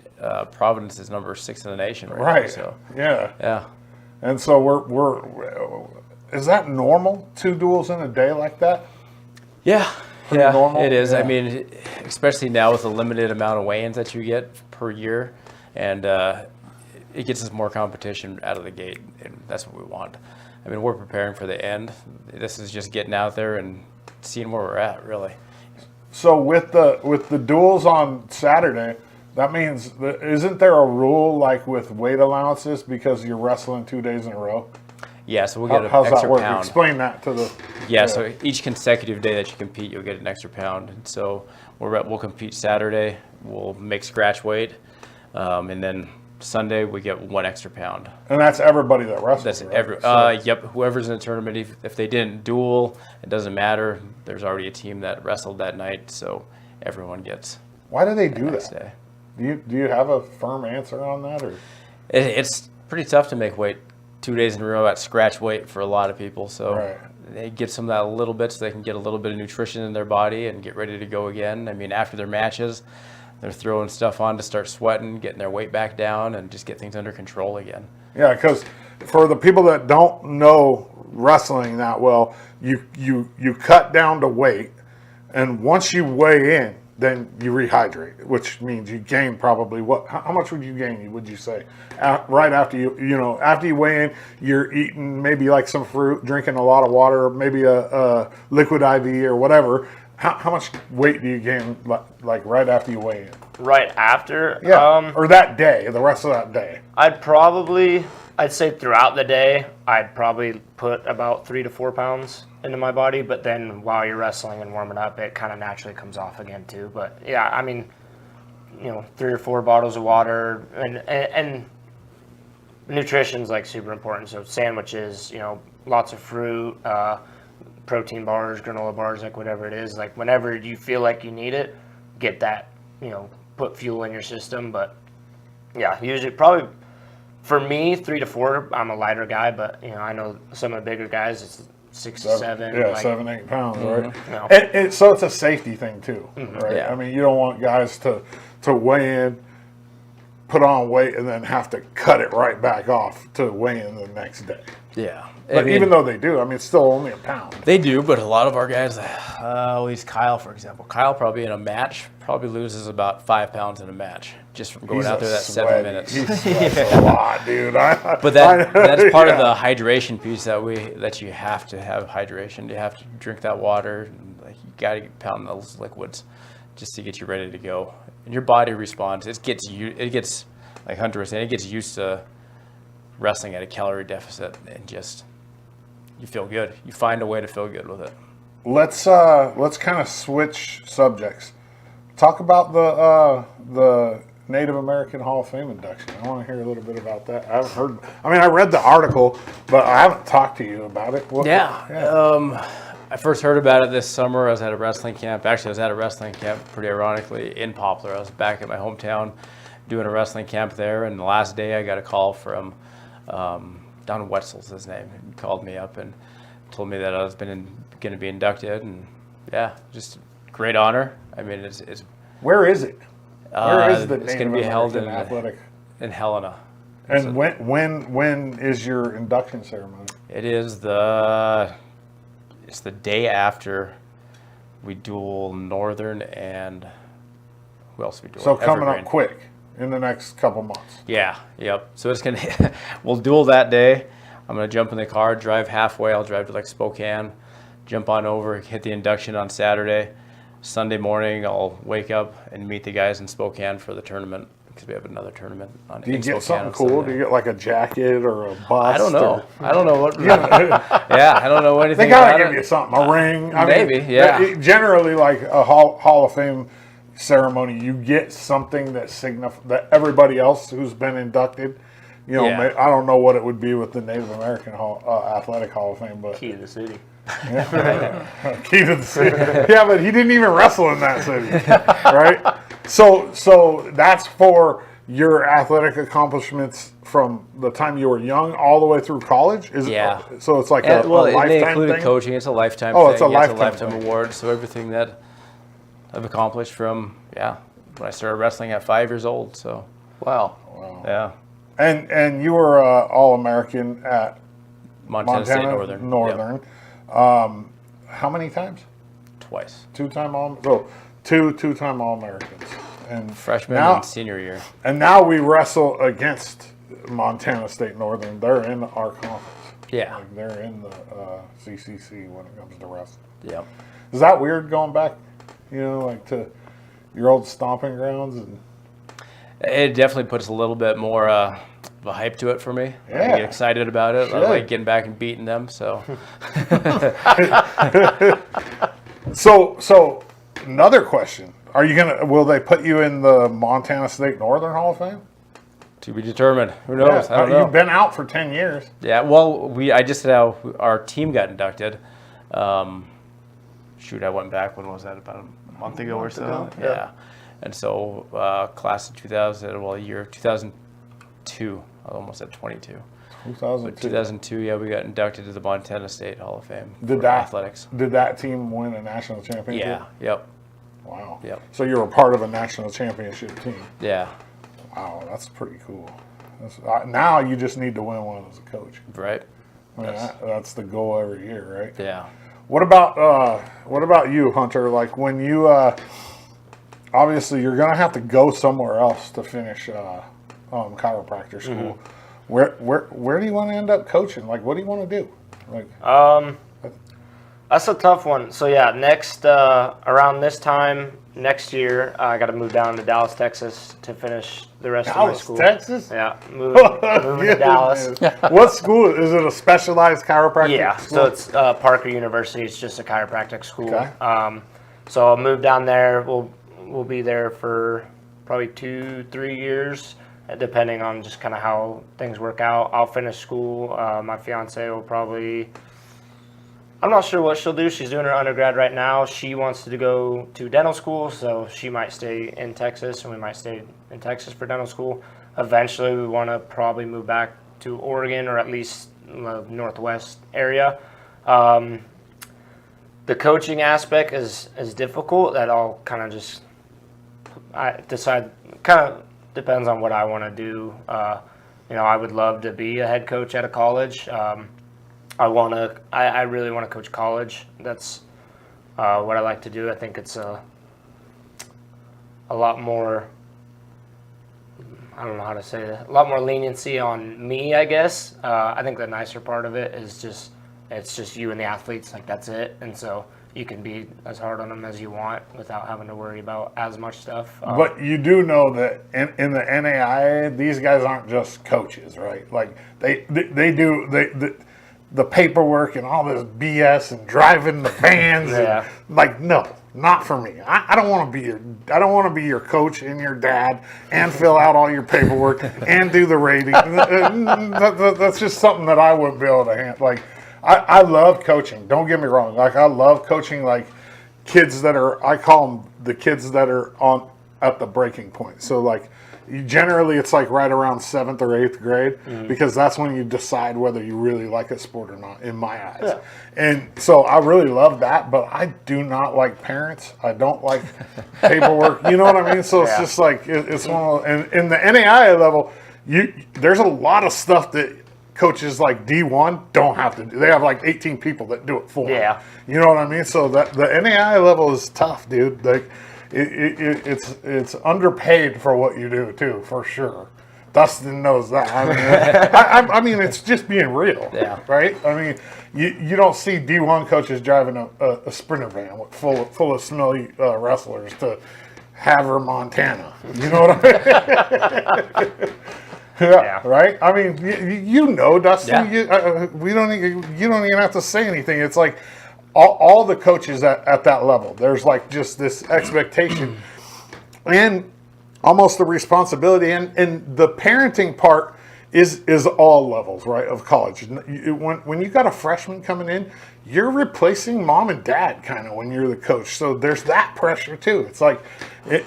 Providence is number 6 in the nation right now, Right. so Yeah. And so we're is that normal? 2 duels in a day like that? yeah, normal? it is. Yeah. I mean, especially now with the limited amount of weigh-ins that you get per year, and it gets us more competition out of the gate, and that's what we want. I mean, we're preparing for the end. This is just getting out there and seeing where we're at, really. So with the duels on Saturday, that means isn't there a rule like with weight allowances because you're wrestling 2 days in a row? Yeah, so we'll get an How's that extra work? pound. Explain that to the. Yeah, so each consecutive day that you compete, you'll get an extra pound. And so we'll compete Saturday, we'll make scratch weight, and then Sunday we get 1 extra pound. And that's everybody that wrestles. That's right? yep. Whoever's in the tournament, if they didn't duel, it doesn't matter. There's already a team that wrestled that night, so everyone gets Why do they do next that? day. Do you have a firm answer on that, or? It's pretty tough to make weight 2 days in a row at scratch weight for a lot of people. So Right. they get some of that a little bit so they can get a little bit of nutrition in their body and get ready to go again. I mean, after their matches, they're throwing stuff on to start sweating, getting their weight back down, and just get things under control again. Yeah, because for the people that don't know wrestling that well, you cut down to weight, and once you weigh in, then you rehydrate, which means you gain probably what? How much would you gain? Would you say right after after you weigh in, you're eating maybe like some fruit, drinking a lot of water, maybe a liquid IV or whatever. How much weight do you gain like right after you weigh in? right after, Or that day, the rest of that day. I'd say throughout the day, I'd probably put about 3 to 4 pounds into my body, but then while you're wrestling and warming up, it kind of naturally comes off again too. But yeah, I mean, 3 or 4 bottles of water, and nutrition's like super important. So sandwiches, lots of fruit, protein bars, granola bars, like whatever it is. Like whenever you feel like you need it, get that, put fuel in your system. But yeah, usually probably. For me, 3 to 4, I'm a lighter guy, but I know some of the bigger guys, it's 6 to 7. Yeah, like, 7, 8 pounds, right? No. And so it's a safety thing too, right? Yeah. I mean, you don't want guys to weigh in, put on weight, and then have to cut it right back off to weigh in the next day. Yeah. But even though they do, I mean, it's still only a pound. They do, but a lot of our guys, at least Kyle, for example. Kyle probably in a match probably loses about 5 pounds in a match just from going He's out there that sweaty. 7 minutes. He sweats a lot, dude. But that's part of Yeah. the hydration piece that you have to have hydration. You have to drink that water. And you got to pound those liquids just to get you ready to go. And your body responds. It gets like Hunter was saying, it gets used to wrestling at a calorie deficit, and just you feel good. You find a way to feel good with it. Let's kind of switch subjects. Talk about the Native American Hall of Fame induction? I want to hear a little bit about that. I haven't heard. I mean, I read the article, but I haven't talked to you about it. I first heard about it this summer. I was at a wrestling camp. Actually, I was at a wrestling camp, pretty ironically, in Poplar. I was back at my hometown doing a wrestling camp there, and the last day I got a call from Don Wetzel's his name. He called me up and told me that I was going to be inducted, and yeah, just great honor. I mean, it's Where is it? Where is the it's Native going to be held American athletic? in Helena. And when is your induction ceremony? It is it's the day after we duel Northern and who else we duel? So coming Evergreen. up quick in the next couple months. Yeah, yep. So it's gonna we'll duel that day. I'm gonna jump in the car, drive halfway. I'll drive to like Spokane, jump on over, hit the induction on Saturday. Sunday morning, I'll wake up and meet the guys in Spokane for the tournament because we have another tournament on. Do you get something cool? Do you get like a jacket or a bust? I don't know. I don't know what. Yeah, I don't know anything. They gotta about give it. you something, a ring. I Maybe, mean, yeah. Generally, like a Hall of Fame ceremony, you get something that that everybody else who's been inducted. You know, Yeah. I don't know what it would be with the Native American Athletic Hall of Fame, but Key to the city. key to the city. Yeah, but he didn't even wrestle in that city, right? So that's for your athletic accomplishments from the time you were young all the way through college. Is Yeah. So it's like And, a well, they lifetime included thing. coaching. It's a lifetime Oh, thing. it's a Yeah, lifetime thing. award. So everything that I've accomplished from when I started wrestling at 5 years old. So Wow. yeah, And you were All-American at Montana State Northern. Northern. How many times? Twice. Two-time All-Americans. And Freshman now, and senior year. And now we wrestle against Montana State Northern. They're in our conference. Yeah. Like they're in the CCC when it comes to wrestling. Yep. Is that weird going back, like to your old stomping grounds? And It definitely puts a little bit more of a hype to it for me. I Yeah. get excited about it. I Should. like getting back and beating them. So So another question. Will they put you in the Montana State Northern Hall of Fame? to be determined. Who knows? I don't know. You've been out for 10 years. Yeah, well, I just said how our team got inducted. I went back. When was that? About a month ago or so. Yeah. And so class of 2002. I almost said 22. 2002. 2002. Yeah, we got inducted to the Montana State Hall of Fame Did for that athletics. Did that team win a national championship? Yeah. Yep. Wow. Yep. So you were part of a national championship team. Yeah. Wow, that's pretty cool. Now you just need to win one as a coach. Right. I mean, that's the goal every year, right? Yeah. What about you, Hunter? Like when you obviously you're gonna have to go somewhere else to finish chiropractor school. Where do you want to end up coaching? Like, what do you want to do? Like, That's a tough one. So yeah, next around this time next year, I got to move down to Dallas, Texas, to finish the rest of my Dallas, school. Texas? Yeah, moving to Dallas. What school is it? A specialized chiropractic Yeah, school? so it's Parker University. It's just a chiropractic school. Okay. So I'll move down there. We'll be there for probably 2-3 years, depending on just kind of how things work out. I'll finish school. My fiance will probably. I'm not sure what she'll do. She's doing her undergrad right now. She wants to go to dental school, so she might stay in Texas, and we might stay in Texas for dental school. Eventually, we want to probably move back to Oregon or at least the Northwest area. The coaching aspect is difficult. That all kind of just I decide. Kind of depends on what I want to do. I would love to be a head coach at a college. I really want to coach college. That's what I like to do. I think it's a lot more, I don't know how to say that, a lot more leniency on me, I guess. I think the nicer part of it is it's just you and the athletes, like that's it. And so you can be as hard on them as you want without having to worry about as much stuff. But you do know that in the NAIA, these guys aren't just coaches, right? Like they the paperwork and all this BS and driving the vans. Yeah. And, like, no, not for me. I don't want to be your coach and your dad and fill out all your paperwork and do the rating. That's just something that I wouldn't be able to handle. Like, I love coaching. Don't get me wrong. Like, I love coaching, like, kids that are, I call them the kids that are at the breaking point. So, like, generally it's like right around 7th or 8th grade, because that's when you decide whether you really like a sport or not, in my eyes. Yeah. And so I really love that, but I do not like parents. I don't like paperwork. You know what I mean? So it's just like, it's one of, and in the NAIA level, there's a lot of stuff that coaches like D1 don't have to do. They have like 18 people that do it for them. Yeah. You know what I mean? So that the NAIA level is tough, dude. Like, it's underpaid for what you do too, for sure. Dustyn knows that. I mean, it's just being real, right? I mean, you don't see D1 coaches driving a Sprinter van full of smelly wrestlers to Havre, Montana. You know what I mean? Yeah, right. I mean, you know, Dustyn. Yeah. You don't even have to say anything. It's like, all the coaches at that level, there's like just this expectation and almost the responsibility, and the parenting part is all levels, right, of college. When you got a freshman coming in, you're replacing mom and dad kind of when you're the coach. So there's that pressure too. It's like,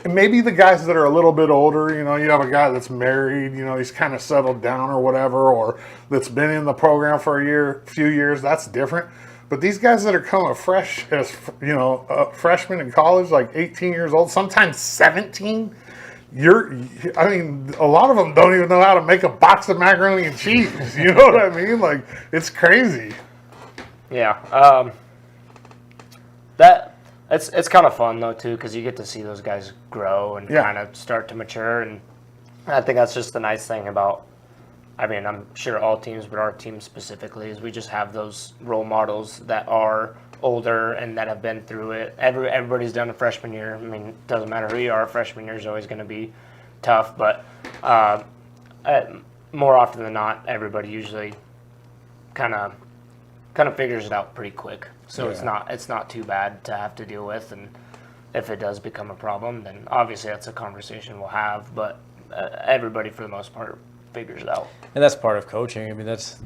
maybe the guys that are a little bit older, you know, you have a guy that's married, you know, he's kind of settled down or whatever, or that's been in the program for a few years, that's different. But these guys that are coming fresh as, you know, freshmen in college, like 18 years old, sometimes 17, I mean, a lot of them don't even know how to make a box of macaroni and cheese. You know what I mean? Like, it's crazy. Yeah. It's kind of fun though too, because you get to see those guys grow and kind of start to mature, and I think that's just the nice thing about, I mean, I'm sure all teams, but our team specifically, is we just have those role models that are older and that have been through it. Everybody's done a freshman year. I mean, it doesn't matter who you are. Freshman year is always going to be tough, but more often than not, everybody usually kind of figures it out pretty quick. So it's not too bad to have to deal with, and if it does become a problem, then obviously that's a conversation we'll have. But everybody, for the most part, figures it out. And that's part of coaching. I mean, that's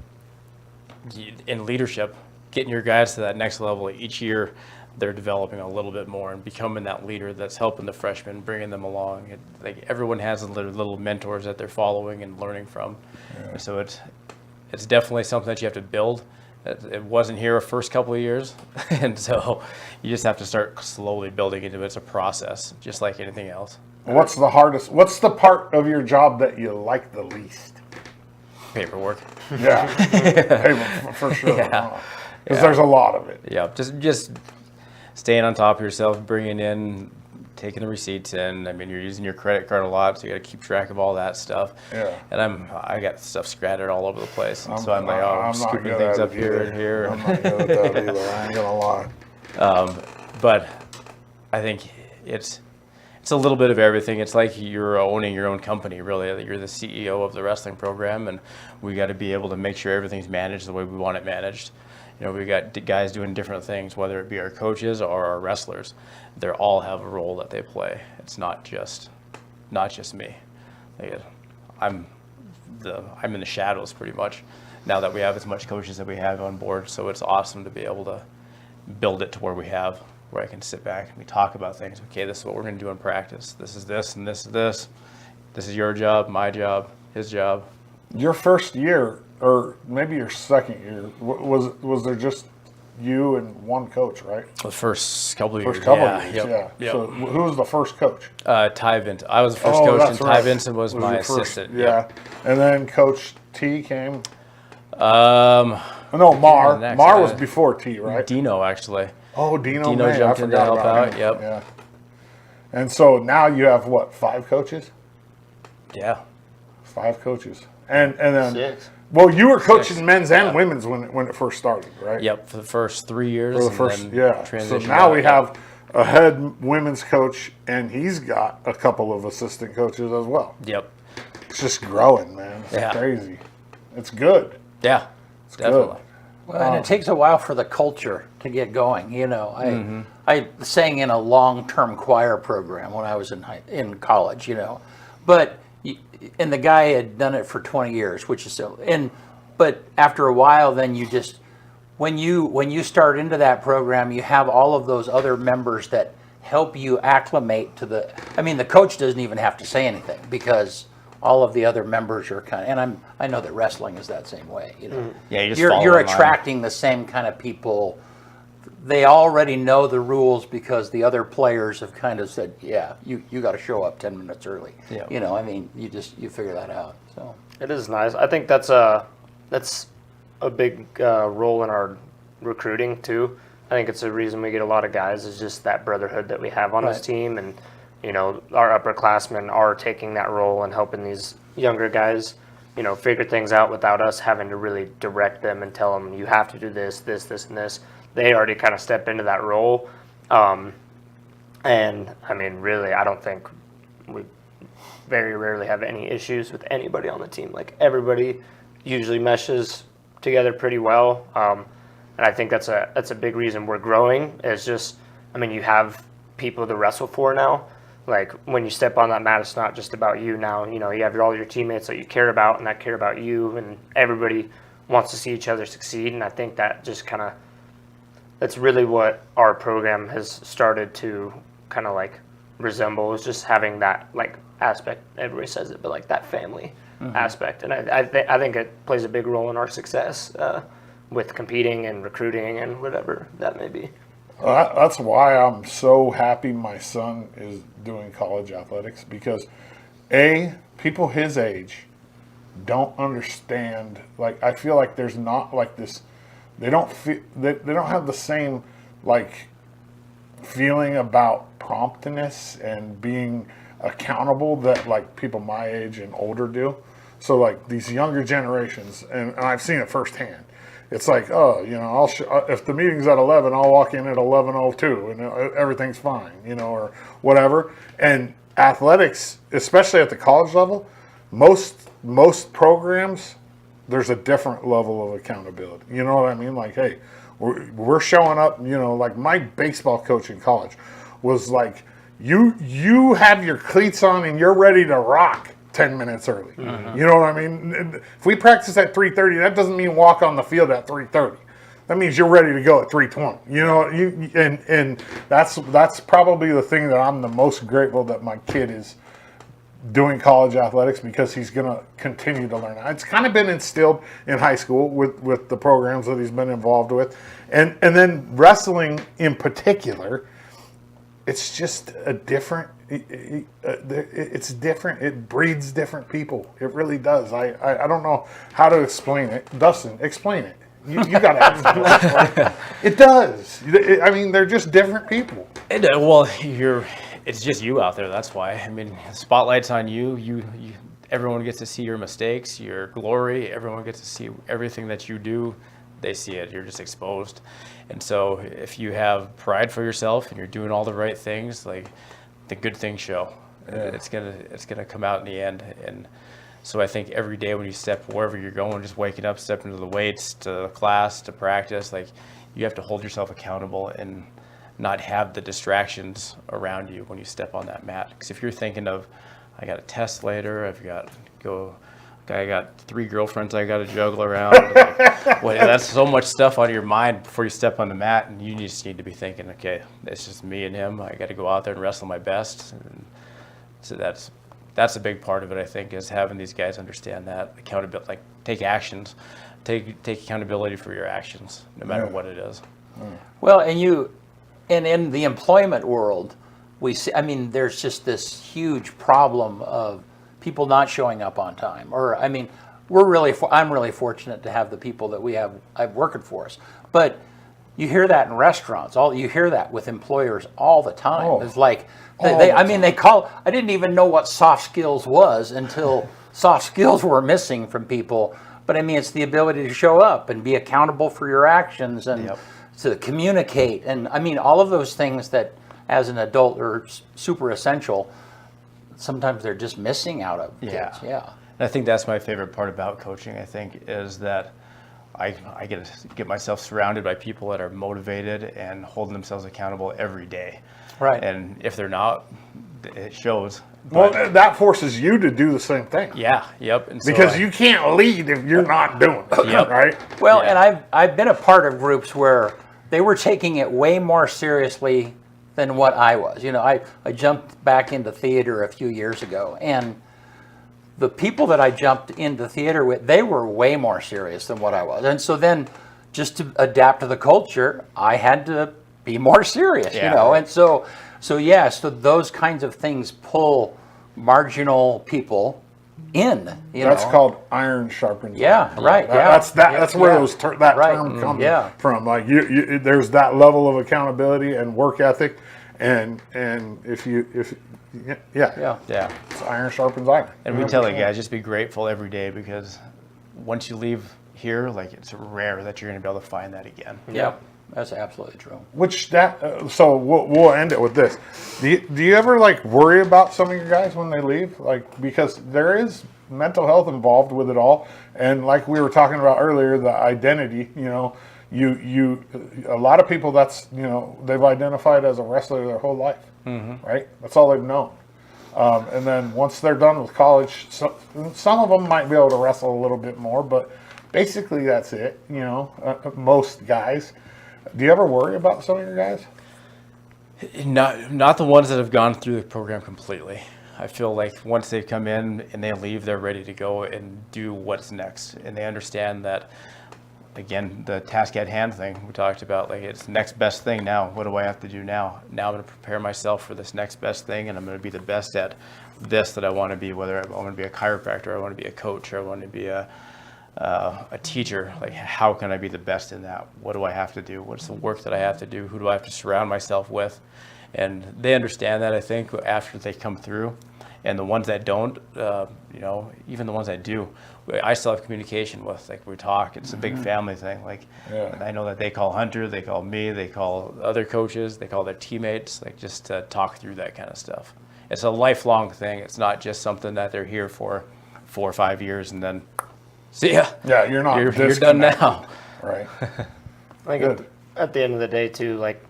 in leadership, getting your guys to that next level. Each year, they're developing a little bit more and becoming that leader that's helping the freshmen, bringing them along. Like, everyone has little mentors that they're following and learning from. Yeah. So it's definitely something that you have to build. It wasn't here the first couple of years, and so you just have to start slowly building into it. It's a process, just like anything else. What's the part of your job that you like the least? Paperwork. Yeah, paperwork, for sure. Because there's a lot of it. Yeah, just staying on top of yourself, bringing in, taking the receipts in. I mean, you're using your credit card a lot, so you got to keep track of all that stuff. Yeah. And I got stuff scattered all over the place, I'm scooping things up here and here. I'm not good at that either. I ain't gonna lie. But I think it's a little bit of everything. It's like you're owning your own company, really. You're the CEO of the wrestling program, and we got to be able to make sure everything's managed the way we want it managed. You know, we got guys doing different things, whether it be our coaches or our wrestlers. They all have a role that they play. It's not just me. Like, I'm in the shadows pretty much now that we have as much coaches that we have on board. So it's awesome to be able to build it to where I can sit back and we talk about things. Okay, this is what we're going to do in practice. This is this and this is this. This is your job, my job, his job. Your first year, or maybe your second year, was there just you and one coach, right? The first couple of years. Yep. So who was the first coach? Ty Vincent. I was the first coach, and Ty Vincent was my assistant. Yeah. And then Coach T came? No, Mar. Mar was before T, right? Dino, actually. Oh, Dino jumped in to help out. Yep. Yeah. And so now you have, what, 5 coaches? Yeah. 5 coaches. And then 6. Well, you were coaching men's and women's when it first started, right? Yep, for the first 3 years. For the first, So now we have a head women's coach, and he's got a couple of assistant coaches as well. Yep. It's just growing, man. It's crazy. It's good. Yeah, it's definitely. good. Well, and it takes a while for the culture to get going. I sang in a long-term choir program when I was in college. But and the guy had done it for 20 years, which is so. But after a while, then you just when you start into that program, you have all of those other members that help you acclimate to the. I mean, the coach doesn't even have to say anything because all of the other members are kind of, and I know that wrestling is that same way. Yeah, you're attracting the same kind of people. They already know the rules because the other players have kind of said, yeah, you got to show up 10 minutes early. Yeah. I mean, you figure that out. So It is nice. I think that's a big role in our recruiting too. I think it's a reason we get a lot of guys is just that brotherhood that we have on this team, and our upperclassmen are taking that role and helping these younger guys, figure things out without us having to really direct them and tell them you have to do this, this, this, and this. They already kind of step into that role, and I mean, really, I don't think we very rarely have any issues with anybody on the team. Like everybody usually meshes together pretty well, and I think that's a big reason we're growing. Is just, I mean, you have people to wrestle for now. Like when you step on that mat, it's not just about you now. You have all your teammates that you care about and that care about you, and everybody wants to see each other succeed. And I think that just that's really what our program has started to kind of like resemble, is just having that like aspect. Everybody says it, but like that family aspect. And I think it plays a big role in our success with competing and recruiting and whatever that may be. That's why I'm so happy my son is doing college athletics, because people his age don't understand. Like, I feel like there's not like this. They don't have the same like feeling about promptness and being accountable that like people my age and older do. So like these younger generations, and I've seen it firsthand. It's like, if the meeting's at 11, I'll walk in at 11:02 and everything's fine, or whatever. And athletics, especially at the college level, most programs, there's a different level of accountability. You know what I mean? Like, hey, we're showing up. Like my baseball coach in college was like, you have your cleats on and you're ready to rock 10 minutes early. Mm-hmm. You know what I mean? If we practice at 3:30, that doesn't mean walk on the field at 3:30. That means you're ready to go at 3:20. And that's probably the thing that I'm the most grateful that my kid is doing college athletics, because he's going to continue to learn. It's kind of been instilled in high school with the programs that he's been involved with. And then wrestling in particular, it's just a different, it's different. It breeds different people. It really does. I don't know how to explain it. Dustyn, explain it. You got to explain it. It does. I mean, they're just different people. It's just you out there. That's why. I mean, the spotlight's on you. You. Everyone gets to see your mistakes, your glory. Everyone gets to see everything that you do. They see it. You're just exposed. And so if you have pride for yourself and you're doing all the right things, like, the good things show. Yeah. It's gonna come out in the end. And so I think every day when you step wherever you're going, just waking up, stepping to the weights, to class, to practice, like, you have to hold yourself accountable and not have the distractions around you when you step on that mat. Because if you're thinking of, I got a test later, I got 3 girlfriends I got to juggle around. That's so much stuff on your mind before you step on the mat, and you just need to be thinking, okay, it's just me and him. I got to go out there and wrestle my best. And so that's a big part of it, I think, is having these guys understand that accountability, like take actions, take accountability for your actions, no matter what it is. Well, and in the employment world, we see, I mean, there's just this huge problem of people not showing up on time. Or, I mean, I'm really fortunate to have the people that we have working for us. But you hear that in restaurants. You hear that with employers all the time. Oh, it's like, I didn't even know what soft skills was until soft skills were missing from people. But I mean, it's the ability to show up and be accountable for your actions and to communicate. And I mean, all of those things that as an adult are super essential, sometimes they're just missing out of kids. Yeah. And I think that's my favorite part about coaching, I think, is that I get myself surrounded by people that are motivated and holding themselves accountable every day. Right. And if they're not, it shows. Well, But, that forces you to do the same thing. yeah, yep. And so Because you can't lead if you're not doing it, Yep. right? Well, Yeah. and I've been a part of groups where they were taking it way more seriously than what I was. You know, I jumped back into theater a few years ago, and the people that I jumped into theater with, they were way more serious than what I was. And so then, just to adapt to the culture, I had to be more serious, Yeah. you know. And so those kinds of things pull marginal people in. That's called iron sharpens Yeah, iron. right, yeah. That's where Yeah. that Right. term comes Yeah. from. Like there's that level of accountability and work ethic, and if Yeah. yeah. it's iron sharpens iron. And we tell the guys, just be grateful every day, because once you leave here, like, it's rare that you're going to be able to find that again. Yeah, that's absolutely true. So we'll end it with this. Do you ever like worry about some of your guys when they leave? Like, because there is mental health involved with it all, and like we were talking about earlier, the identity. You know, a lot of people, that's, you know, they've identified as a wrestler their whole life, right? That's all they've known. And then once they're done with college, some of them might be able to wrestle a little bit more, but basically that's it. You know, most guys. Do you ever worry about some of your guys? Not the ones that have gone through the program completely. I feel like once they come in and they leave, they're ready to go and do what's next. And they understand that, again, the task at hand thing we talked about, like, it's the next best thing now. What do I have to do now? Now I'm going to prepare myself for this next best thing, and I'm going to be the best at this that I want to be, whether I want to be a chiropractor, I want to be a coach, or I want to be a teacher. Like, how can I be the best in that? What do I have to do? What's the work that I have to do? Who do I have to surround myself with? And they understand that, I think, after they come through. And the ones that don't, you know, even the ones that do, I still have communication with. Like, we talk. It's a big family thing. Like, Yeah. I know that they call Hunter, they call me, they call other coaches, they call their teammates, like, just to talk through that kind of stuff. It's a lifelong thing. It's not just something that they're here for 4 or 5 years and then see ya. Yeah, you're not. You're done now. Right. Like Good. at the end of the day, too, like,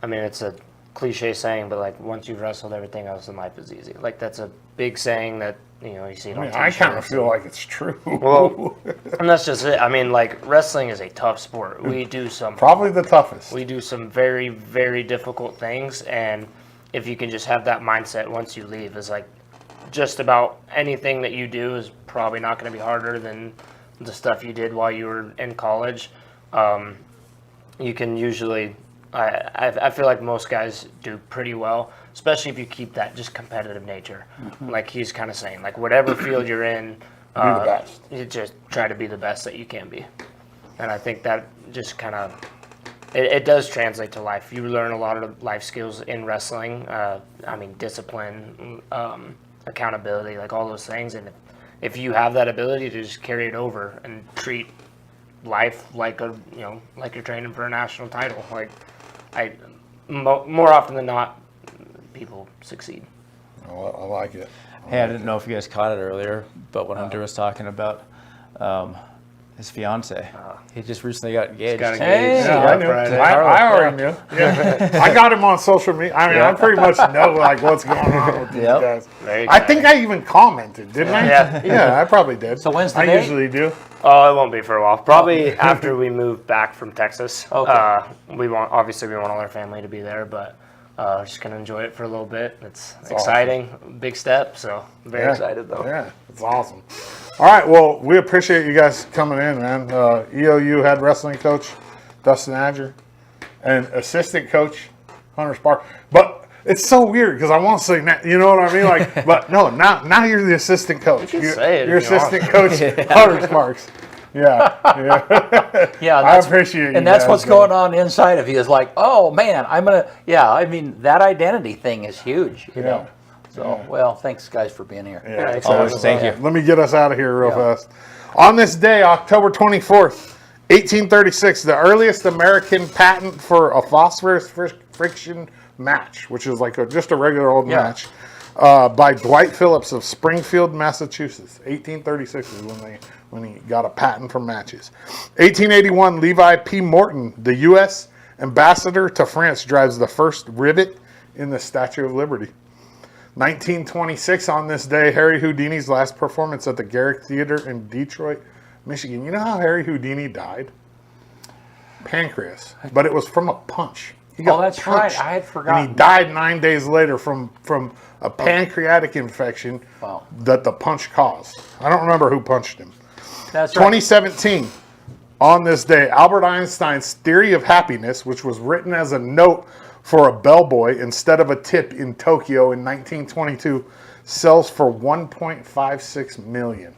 I mean, it's a cliche saying, but like, once you've wrestled, everything else in life is easy. Like, that's a big saying that, you know, you see it on I kind of t-shirts. feel like it's true. Well, and that's just it. I mean, like, wrestling is a tough sport. We do some Probably the toughest. We do some very, very difficult things, and if you can just have that mindset once you leave, is like, just about anything that you do is probably not going to be harder than the stuff you did while you were in college. You can usually, I feel like most guys do pretty well, especially if you keep that just competitive nature. Like he's kind of saying, like, whatever field you're in, the best. you just try to be the best that you can be. And I think that just kind of, it does translate to life. You learn a lot of life skills in wrestling. I mean, discipline, accountability, like all those things. And if you have that ability to just carry it over and treat life like like you're training for a national title, like more often than not, people succeed. Oh, I like it. Hey, I didn't know if you guys caught it earlier, but when Hunter was talking about his fiance, he just recently got engaged. got Hey. engaged. Yeah, I knew. Friday. I already knew. Yeah. I got him on social media. I mean, I pretty much know like what's going on with these Yep. guys. Very I good. think I even commented, didn't I? Yeah. Yeah, I probably did. So when's the I date? usually do. Oh, it won't be for a while. Probably after we move back from Texas. Okay. We want all our family to be there, but just gonna enjoy it for a little bit. It's exciting, big step. So very excited though. Yeah, it's awesome. All right, well, we appreciate you guys coming in, man. EOU head wrestling coach Dustyn Azure and assistant coach Hunter Sparks. But it's so weird because I want to say, you know what I mean? Like, but no, now you're the assistant coach. You can say it You're if you want. assistant coach Hunter Sparks. Yeah, yeah. Yeah, I appreciate you and that's guys, what's going on inside of you. Is like, oh man, I'm gonna. Yeah, I mean that identity thing is huge. You know. So well, thanks guys for being here. Yeah, Thanks, Always, thank you. Let me get us out of here real fast. On this day, October 24th, 1836, the earliest American patent for a phosphorus friction match, which is like just a regular old match, by Dwight Phillips of Springfield, Massachusetts. 1836 is when he got a patent for matches. 1881, Levi P. Morton, the U.S. ambassador to France, drives the first rivet in the Statue of Liberty. 1926, on this day, Harry Houdini's last performance at the Garrick Theater in Detroit, Michigan. You know how Harry Houdini died? Pancreas. But it was from a punch. He got that's punched, right. I had forgotten. And he died 9 days later from a pancreatic infection that the punch caused. I don't remember who punched him. That's right. 2017, on this day, Albert Einstein's theory of happiness, which was written as a note for a bellboy instead of a tip in Tokyo in 1922, sells for $1.56 million.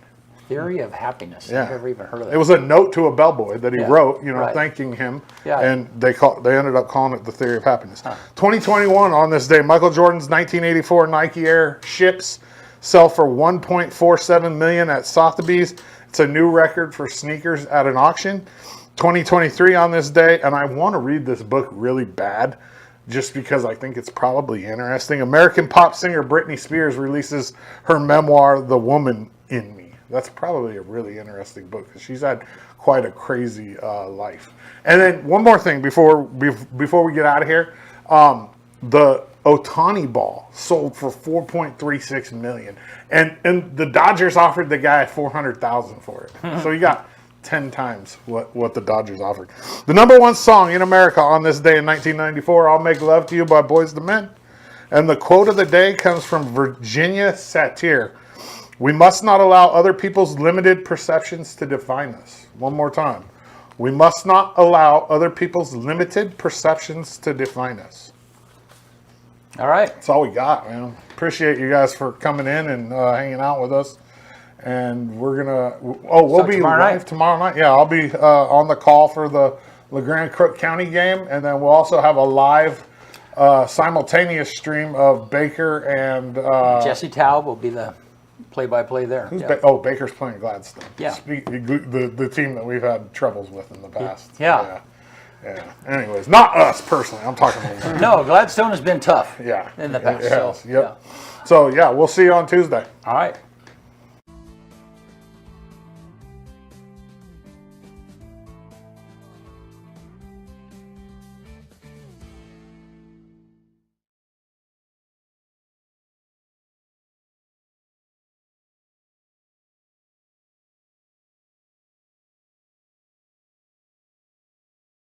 Theory of happiness. Yeah. I've never even heard of that. It was a note to a bellboy that he wrote, Right. thanking him, Yeah. and they ended up calling it the theory of happiness. 2021, on this day, Michael Jordan's 1984 Nike Air ships sell for $1.47 million at Sotheby's. It's a new record for sneakers at an auction. 2023, on this day, and I want to read this book really bad, just because I think it's probably interesting. American pop singer Britney Spears releases her memoir, The Woman in Me. That's probably a really interesting book because she's had quite a crazy life. And then one more thing before we get out of here. The Otani ball sold for $4.36 million. And the Dodgers offered the guy $400,000 for it. So you got 10 times what the Dodgers offered. The number one song in America on this day in 1994, I'll Make Love to You by Boyz II Men. And the quote of the day comes from Virginia Satir. We must not allow other people's limited perceptions to define us. One more time. We must not allow other people's limited perceptions to define us. All right. That's all we got, man. Appreciate you guys for coming in and hanging out with us. And we're we'll be live tomorrow night. Yeah, I'll be on the call for the LeGrand Crook County game, and then we'll also have a live simultaneous stream of Baker and Jesse Taub will be the play-by-play there. Baker's playing Gladstone. Yeah. The team that we've had troubles with in the past. Yeah. Anyways, not us personally. I'm talking about No, Gladstone has been tough. Yeah. In the past. It has. So, yep. So, we'll see you on Tuesday. All right.